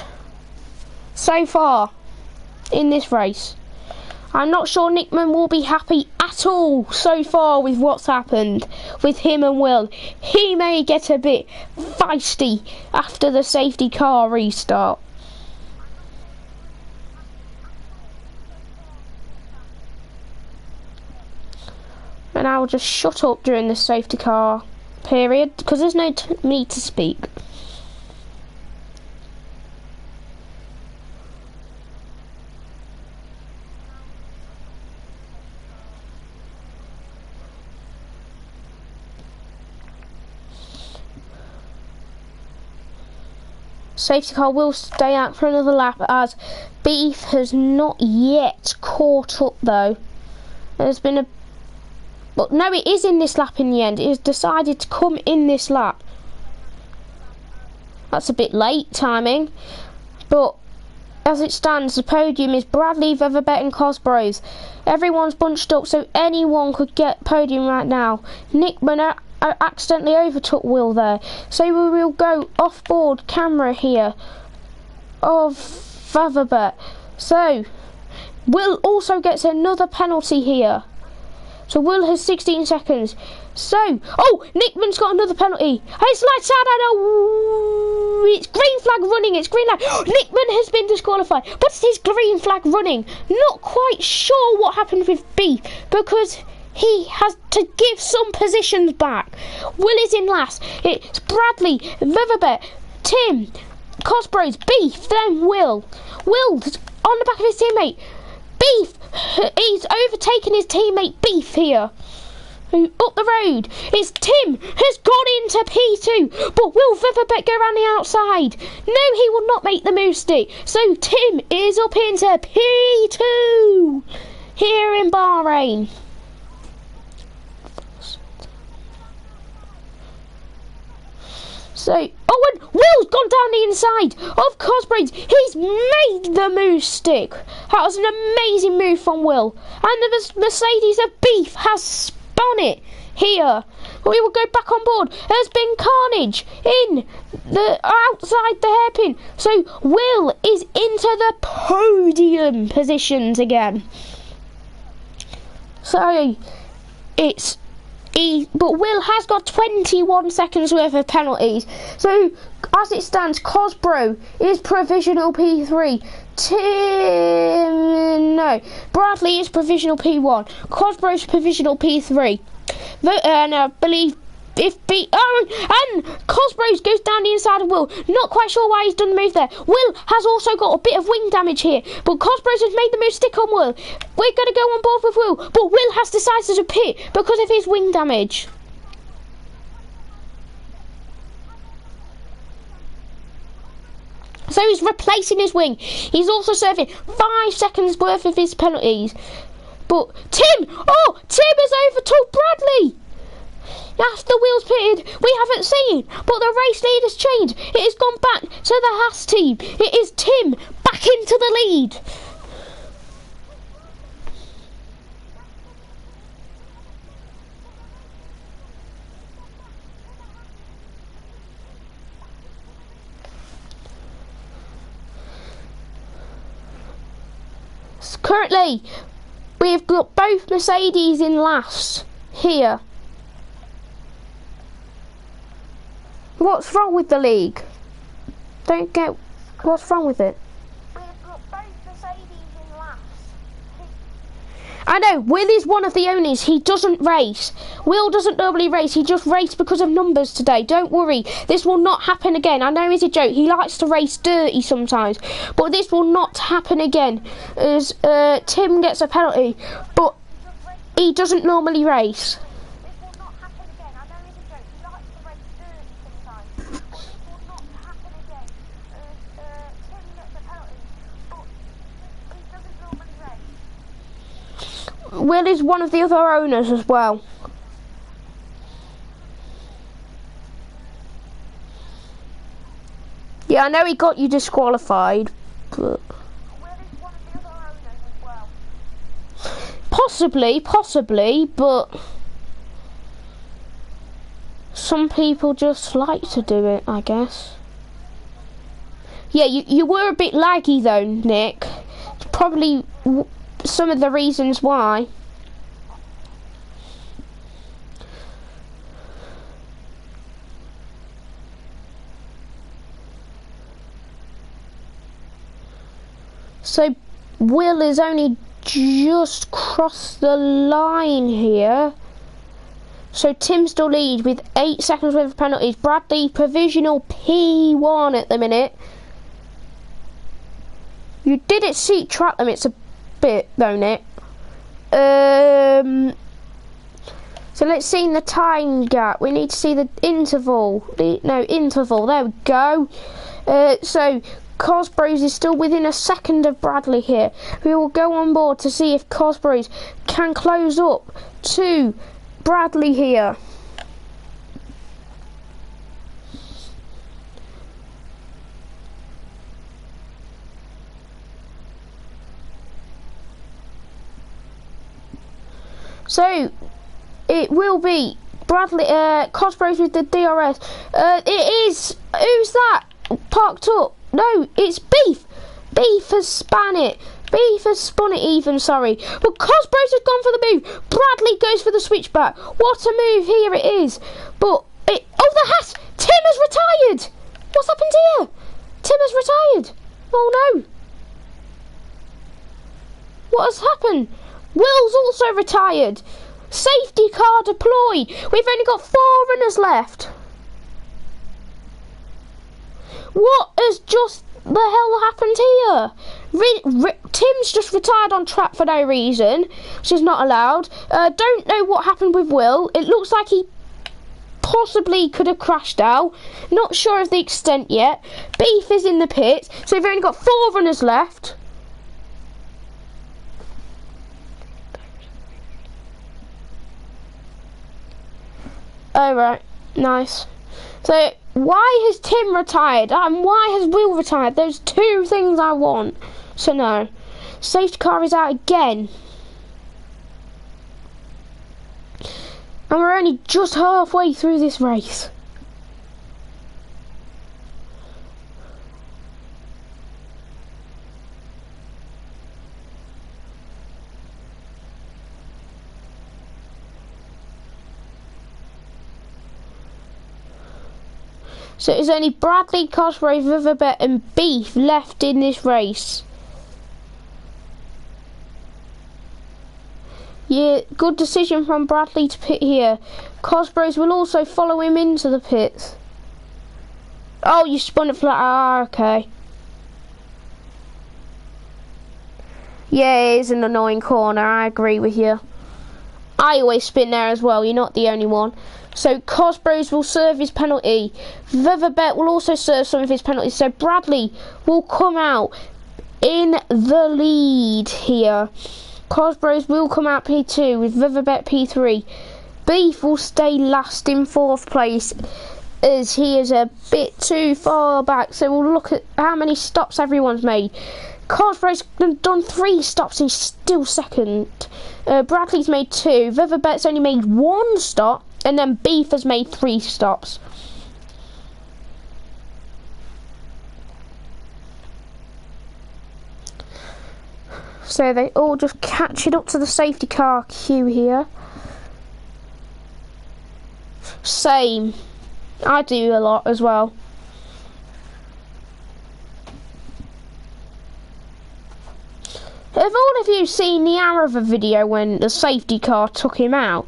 so far in this race. I'm not sure Nickman will be happy at all so far with what's happened with him and Will. He may get a bit feisty after the safety car restart. And I'll just shut up during the safety car period because there's no need to speak. Safety car will stay out for another lap as Beef has not yet caught up though. There's been a... But no, it is in this lap in the end. It has decided to come in this lap. That's a bit late timing. But as it stands, the podium is Bradley, Veverbet and Cosbros. Everyone's bunched up so anyone could get podium right now. Nickman accidentally overtook Will there. So we will go off-board camera here of Veverbet. So Will also gets another penalty here. So Will has 16 seconds. So, oh, Nickman's got another penalty. It's lights out. It's green flag running. It's green flag. Nickman has been disqualified. But it is green flag running. Not quite sure what happened with Beef because he has to give some positions back. Will is in last. It's Bradley, Viverbet, Tim, Cosbros, Beef, then Will. Will on the back of his teammate. Beef, he's overtaken his teammate Beef here. Up the road. It's Tim has gone into P2, but will Viverbet go around the outside? No, he will not make the move stick. So Tim is up into P2 here in Bahrain. So, oh, and Will's gone down the inside of Cosbros. He's made the move stick. That was an amazing move from Will. And the Mercedes of Beef has spun it here. We will go back on board. There's been carnage in the outside the hairpin. So, Will is into the podium positions again. So, it's... But Will has got 21 seconds worth of penalties. So, as it stands, Cosbro is provisional P3. No. Bradley is provisional P1. Cosbro is provisional P3. And I believe if and Cosbros goes down the inside of Will. Not quite sure why he's done the move there. Will has also got a bit of wing damage here, but Cosbros has made the move stick on Will. We're going to go on board with Will, but Will has decided to pit because of his wing damage. So he's replacing his wing. He's also serving 5 seconds worth of his penalties. But Tim has overtook Bradley. After the wheels pitted, we haven't seen, but the race lead has changed. It has gone back to the Haas team. It is Tim back into the lead. Currently, we've got both Mercedes in last here. What's wrong with the league? Don't get what's wrong with it. We've got both Mercedes in last. I know, Will is one of the owners. He doesn't race. Will doesn't normally race. He just raced because of numbers today. Don't worry. This will not happen again. I know it's a joke. He likes to race dirty sometimes. But this will not happen again. As Tim gets a penalty. But he doesn't normally race. This will not happen again. I know it's a joke. He likes to race early sometimes. But this will not happen again. Tim gets a penalty, but he doesn't normally race. Will is one of the other owners as well. Yeah, I know he got you disqualified, but... Will is one of the other owners as well. Possibly, but... some people just like to do it, I guess. Yeah, you were a bit laggy though, Nick. It's probably some of the reasons why. So Will is only just crossed the line here. So Tim still leads with 8 seconds worth of penalties. Bradley provisional P1 at the minute. You did exceed track limits a bit though, Nick. So let's see the time gap. We need to see the interval. Interval. There we go. So Cosbros is still within a second of Bradley here. We will go on board to see if Cosbros can close up to Bradley here. So it will be Bradley, Cosbros with the DRS. It is. Who's that? Parked up. No, it's Beef. Beef has spun it. Beef has spun it even, sorry. But Cosbros has gone for the move. Bradley goes for the switchback. What a move here it is. But it. Oh, the hat. Tim has retired. What's happened here? Tim has retired. Oh no. What has happened? Will's also retired. Safety car deployed. We've only got 4 runners left. What has just the hell happened here? Tim's just retired on track for no reason, which is not allowed. Don't know what happened with Will. It looks like he possibly could have crashed out. Not sure of the extent yet. Beef is in the pit, so we've only got 4 runners left. Oh right, nice. So why has Tim retired and why has Will retired? Those 2 things I want to know. Safety car is out again. And we're only just halfway through this race. So there's only Bradley, Cosgrove, Riverbet and Beef left in this race. Yeah, good decision from Bradley to pit here. Cosgrove will also follow him into the pits. Oh, you spun it flat. Ah, okay. Yeah, it is an annoying corner. I agree with you. I always spin there as well. You're not the only one. So Cosbros will serve his penalty. Riverbet will also serve some of his penalties. So Bradley will come out in the lead here. Cosbros will come out P2 with Riverbet P3. Beef will stay last in 4th place as he is a bit too far back. So we'll look at how many stops everyone's made. Cosbros done 3 stops and he's still second. Bradley's made 2. Riverbet's only made 1 stop. And then Beef has made 3 stops. So they all just catch it up to the safety car queue here. Same. I do a lot as well. Have all of you seen the Arava video when the safety car took him out?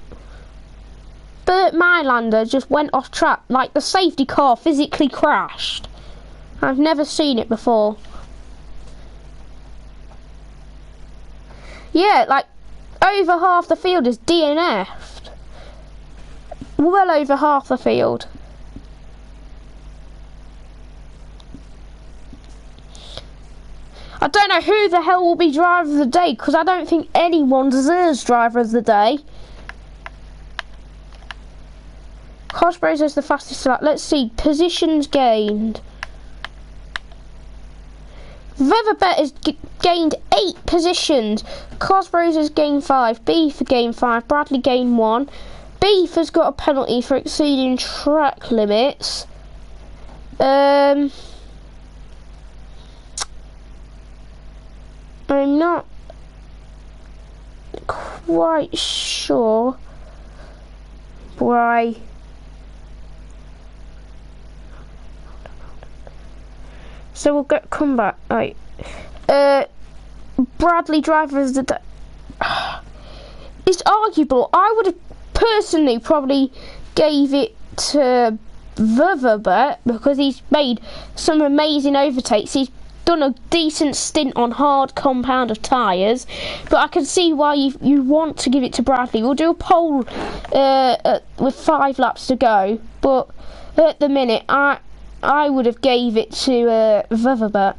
Bert Mylander just went off track, like the safety car physically crashed. I've never seen it before. Yeah, like, over half the field is DNF'd. Well over half the field. I don't know who the hell will be driver of the day, because I don't think anyone deserves driver of the day. Cosgrove is the fastest lap. Let's see, positions gained. Veverbet has gained 8 positions. Cosgrove has gained 5. Beef gained 5. Bradley gained 1. Beef has got a penalty for exceeding track limits. I'm not quite sure why. So we'll come back. Right. Bradley driver is the. It's arguable. I would have personally probably gave it to Veverbet because he's made some amazing overtakes. He's done a decent stint on hard compound of tyres, but I can see why you want to give it to Bradley. We'll do a poll with 5 laps to go, but at the minute I would have gave it to Veverbet.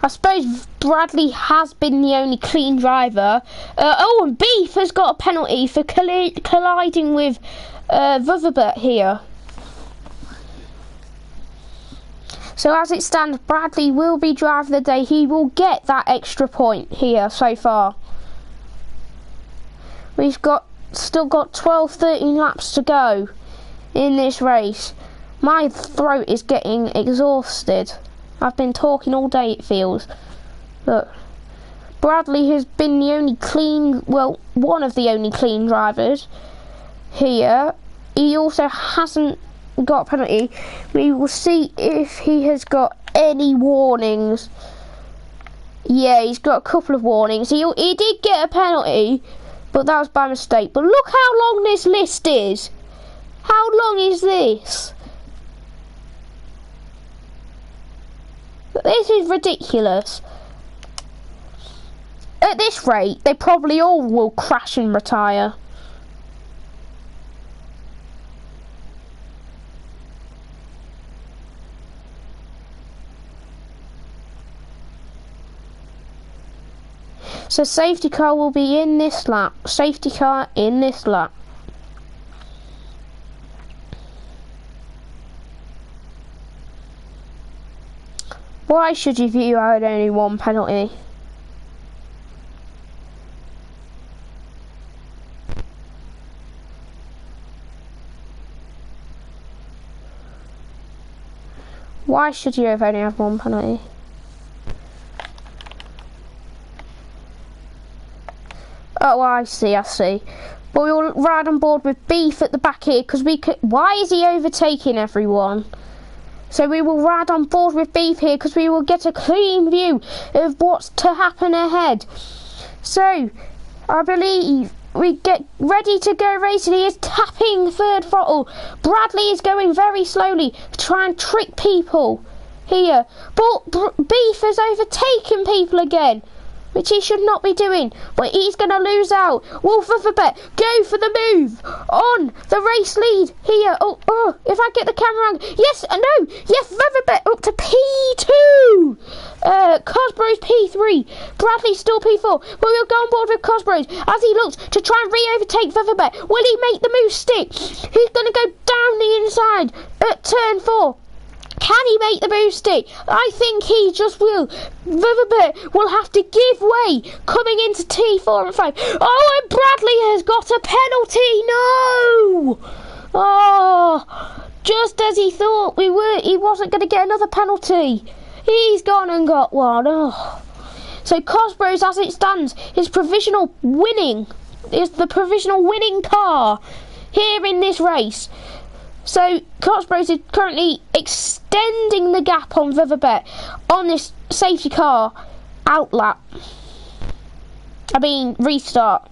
I suppose Bradley has been the only clean driver. And Beef has got a penalty for colliding with Veverbet here. So as it stands, Bradley will be driver of the day. He will get that extra point here so far. We've still got 12-13 laps to go in this race. My throat is getting exhausted. I've been talking all day, it feels. Look, Bradley has been the only one of the only clean drivers here. He also hasn't got a penalty. We will see if he has got any warnings. Yeah, he's got a couple of warnings. He did get a penalty, but that was by mistake. But look how long this list is. How long is this? This is ridiculous. At this rate, they probably all will crash and retire. So safety car will be in this lap. Safety car in this lap. Why should you view I had only 1 penalty? Why should you have only had 1 penalty? Oh, I see. But we will ride on board with Beef at the back here because we could. Why is he overtaking everyone? So we will ride on board with Beef here because we will get a clean view of what's to happen ahead. So, I believe we get ready to go racing. He is tapping third throttle. Bradley is going very slowly to try and trick people here. But Beef has overtaken people again, which he should not be doing, but he's going to lose out. Wolf of a bet, go for the move, on the race lead here. Oh, if I get the camera on, yes, no, yes, Veverbet up to P2. Cosgrove's P3, Bradley still P4, but we'll go on board with Cosgrove as he looks to try and re-overtake Veverbet. Will he make the move stick? He's going to go down the inside at turn 4. Can he make the move stick? I think he just will. Veverbet will have to give way coming into T4 and 5. Oh, and Bradley has got a penalty. No! Oh, just as he thought he wasn't going to get another penalty. He's gone and got one. Oh. So Cosgrove, as it stands, is the provisional winning car here in this race. So Cosgrove is currently extending the gap on Veverbet on this safety car restart.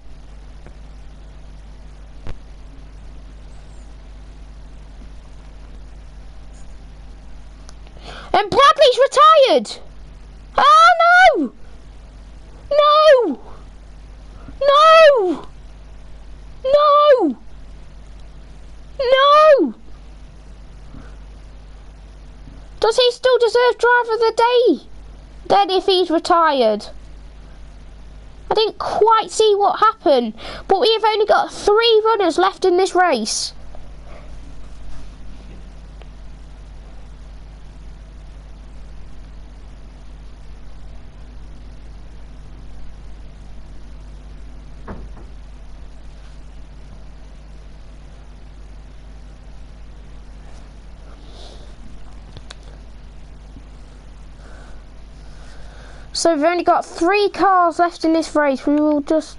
And Bradley's retired! Oh no! No! No! No! No! Does he still deserve driver of the day? Then if he's retired. I didn't quite see what happened, but we have only got 3 runners left in this race. So we've only got 3 cars left in this race. We will just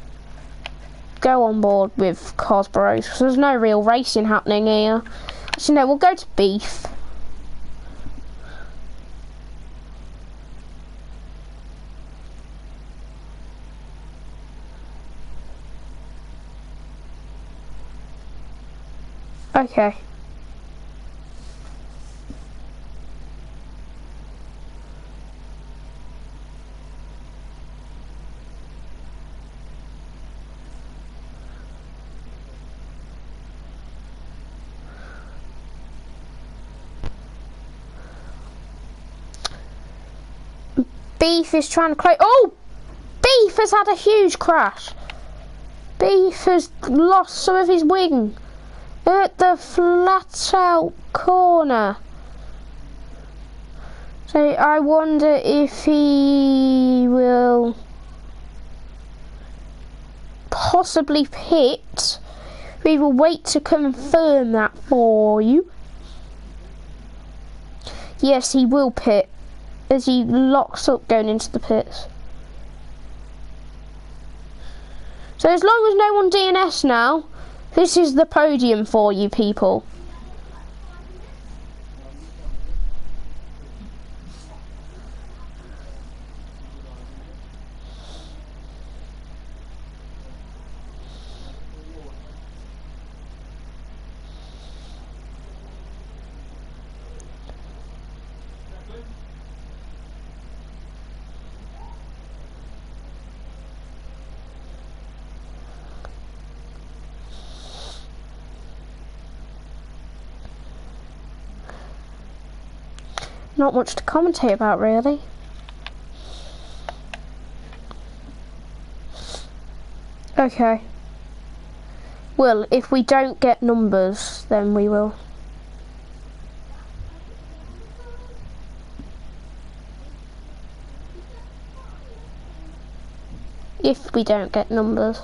go on board with Cosbros because there's no real racing happening here. Actually, no, we'll go to Beef. Okay. Beef is trying to close. Oh! Beef has had a huge crash. Beef has lost some of his wing at the flat out corner. So I wonder if he will possibly pit. We will wait to confirm that for you. Yes, he will pit as he locks up going into the pits. So as long as no one DNS now, this is the podium for you people. Not much to commentate about, really. Okay. Well, if we don't get numbers, then we will. If we don't get numbers.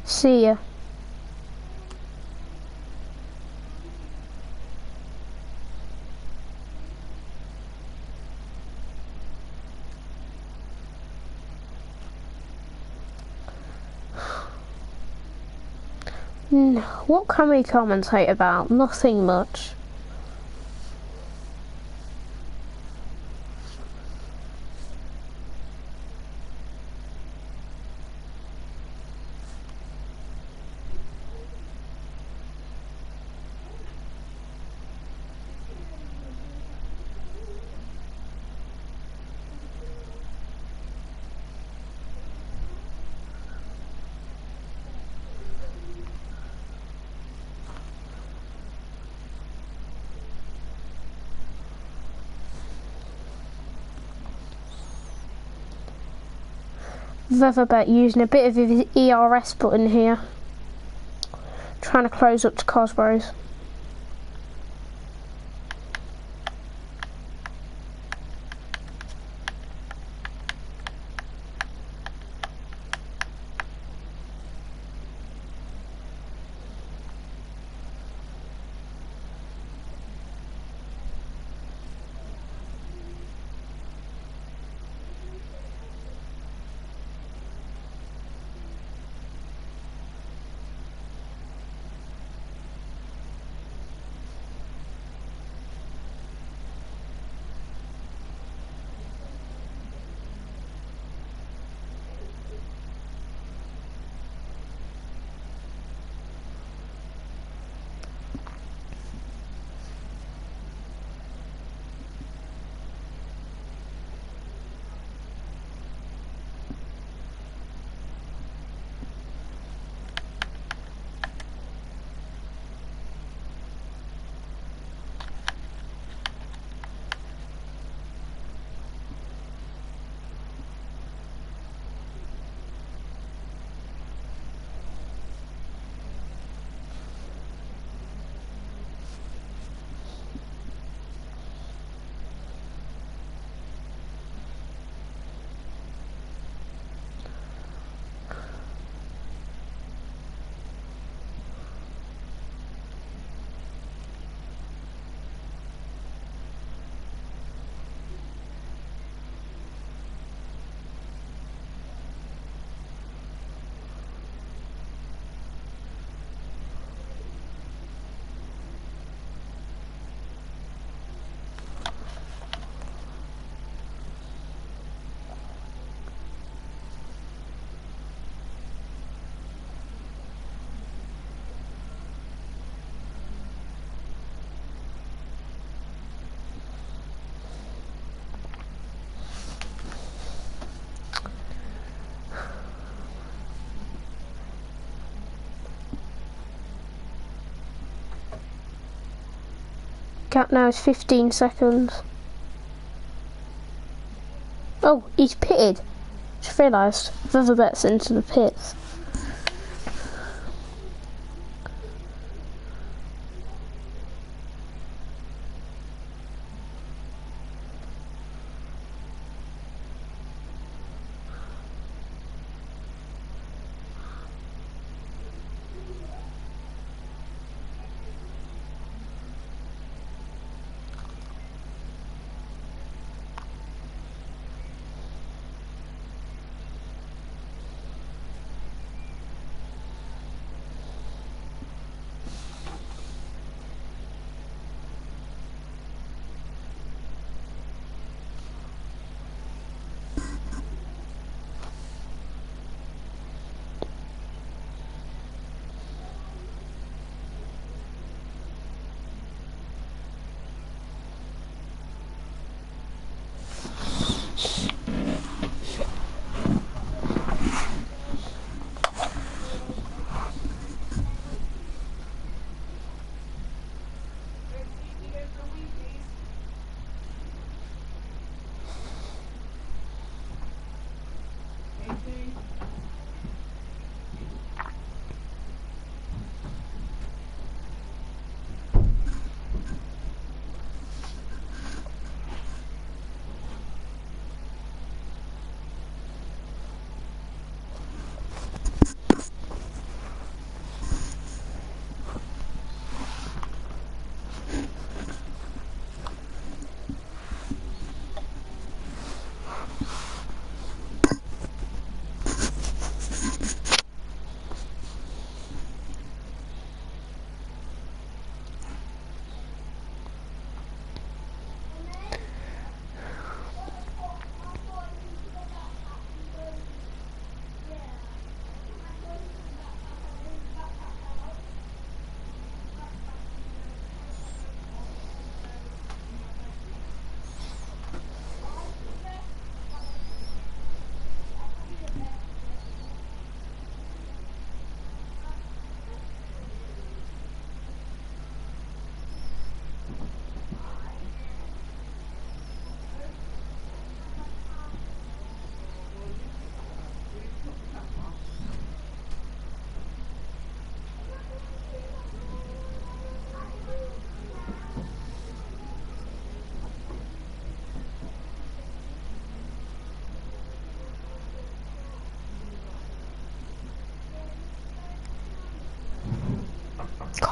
See ya. What can we commentate about? Nothing much. Vetherbet using a bit of his ERS button here. Trying to close up to Cosbros. gap now is 15 seconds. Oh, he's pitted. Just realised. Featherbet's into the pits.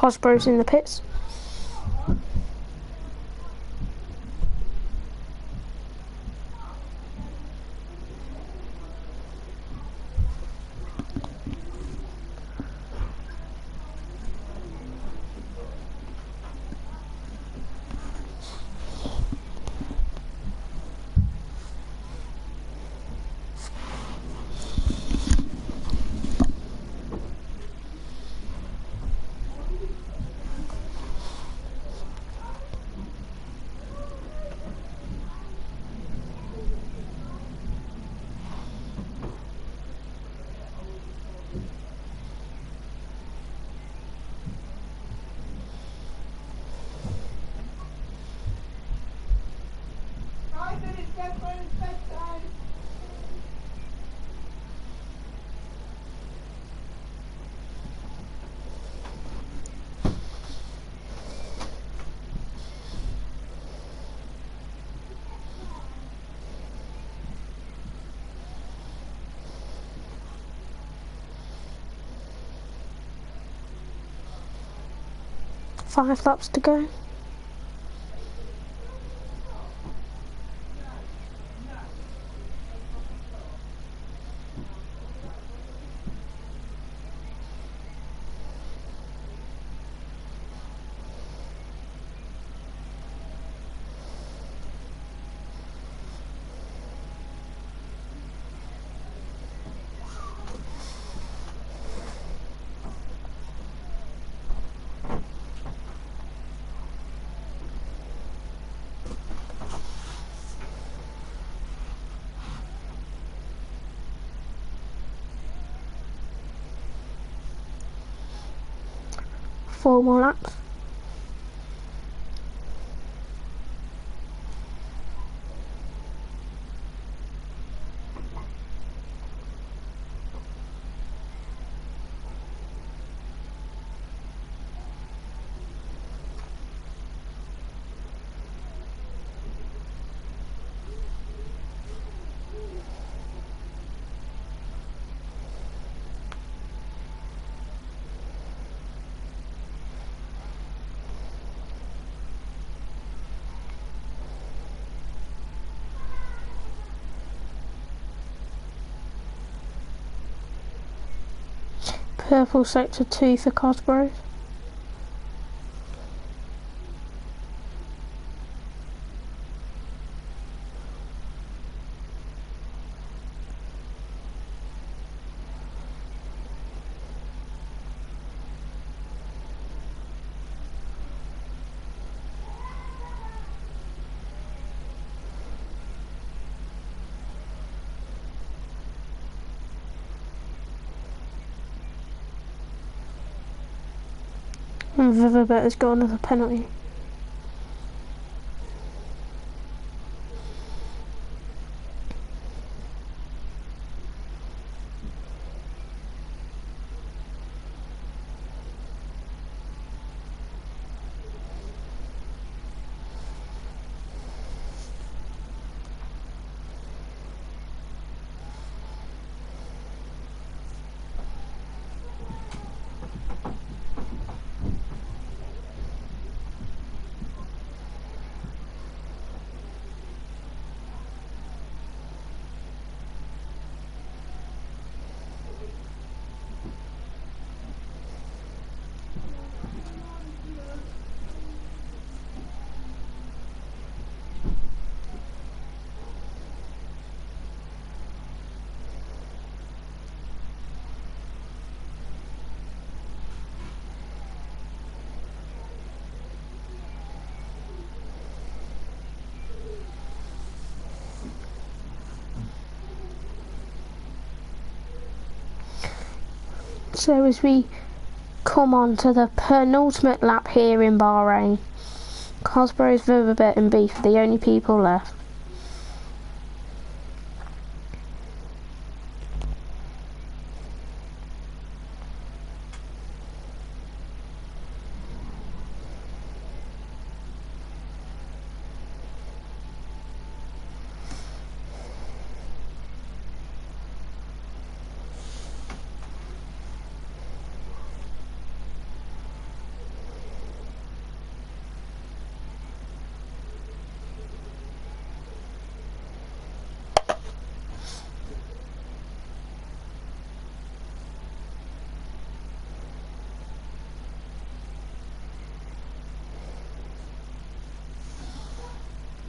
Cosbro's in the pits. Five laps to go. Four more laps. purple sector 2 for Cosgrove. And Viverbet has got another penalty. So as we come on to the penultimate lap here in Bahrain, Cosgrove, Viverbet and Beef are the only people left.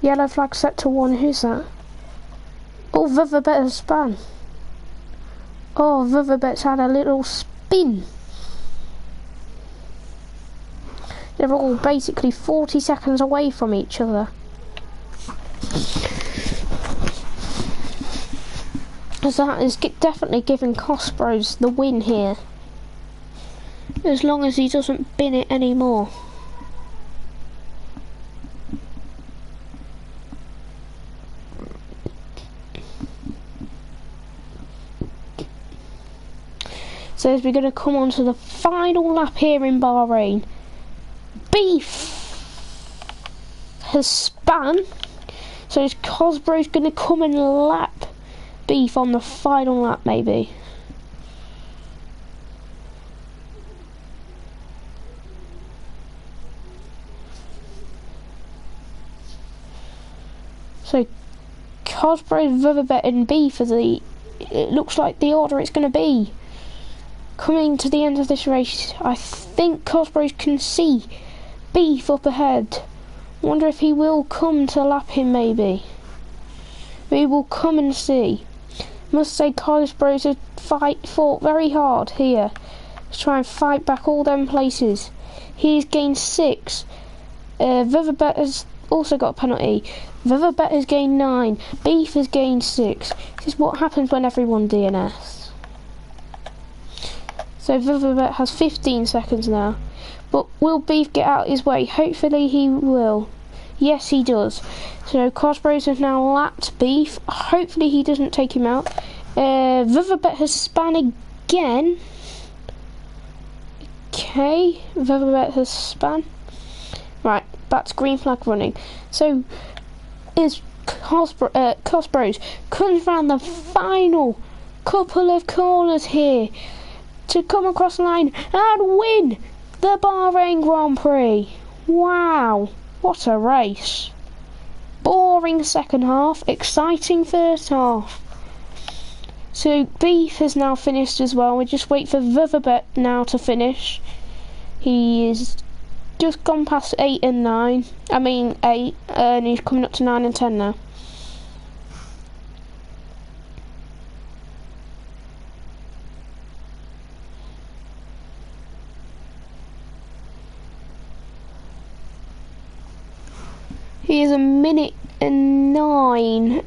Yellow flag set to 1, who's that? Oh, Viverbet has spun. Oh, Viverbet's had a little spin. They're all basically 40 seconds away from each other. As that is definitely giving Cosgrove the win here. As long as he doesn't bin it anymore. So as we're going to come on to the final lap here in Bahrain, Beef has spun, so is Cosgrove's going to come and lap Beef on the final lap maybe. So Cosgrove, Viverbet and Beef are it looks like the order it's going to be. Coming to the end of this race, I think Cosgrove can see Beef up ahead. Wonder if he will come to lap him maybe. We will come and see. Must say Cosgrove has fought very hard here to try and fight back all them places. He's gained 6. Viverbet has also got a penalty. Viverbet has gained 9. Beef has gained 6. This is what happens when everyone DNS. So Viverbet has 15 seconds now. But will Beef get out his way? Hopefully he will. Yes, he does. So Cosgrove has now lapped Beef. Hopefully he doesn't take him out. Viverbet has spun again. Okay, Viverbet has spun. Right, that's green flag running. So is Cosgrove comes round the final couple of corners here to come across the line and win the Bahrain Grand Prix. Wow, what a race. Boring second half, exciting first half. So Beef has now finished as well. We just wait for Vuvabet now to finish. He is just gone past 8 and 9. I mean 8, and he's coming up to 9 and 10 now. He is a minute and 9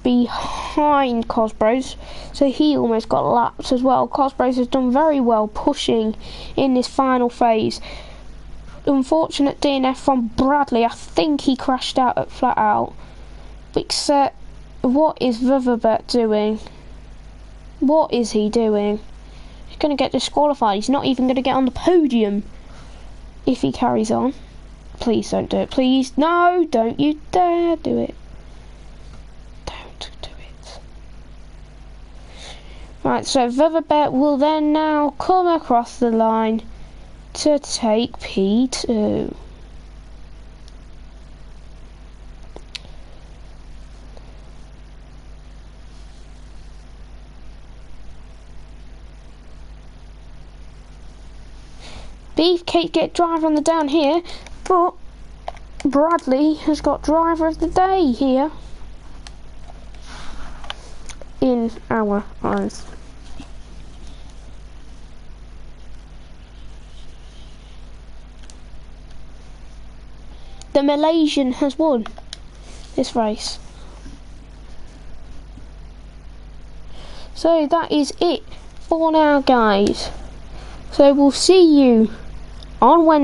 behind Cosbros, so he almost got lapped as well. Cosbros has done very well pushing in this final phase. Unfortunate DNF from Bradley. I think he crashed out at flat out. Except, what is Vuvabet doing? What is he doing? He's going to get disqualified. He's not even going to get on the podium if he carries on. Please don't do it. Please. No, don't you dare do it. Don't do it. Right, so Vuvabet will then now come across the line to take P2. Beefcake get driver on the down here, but Bradley has got driver of the day here in our eyes. The Malaysian has won this race. So that is it for now, guys. So we'll see you on Wednesday.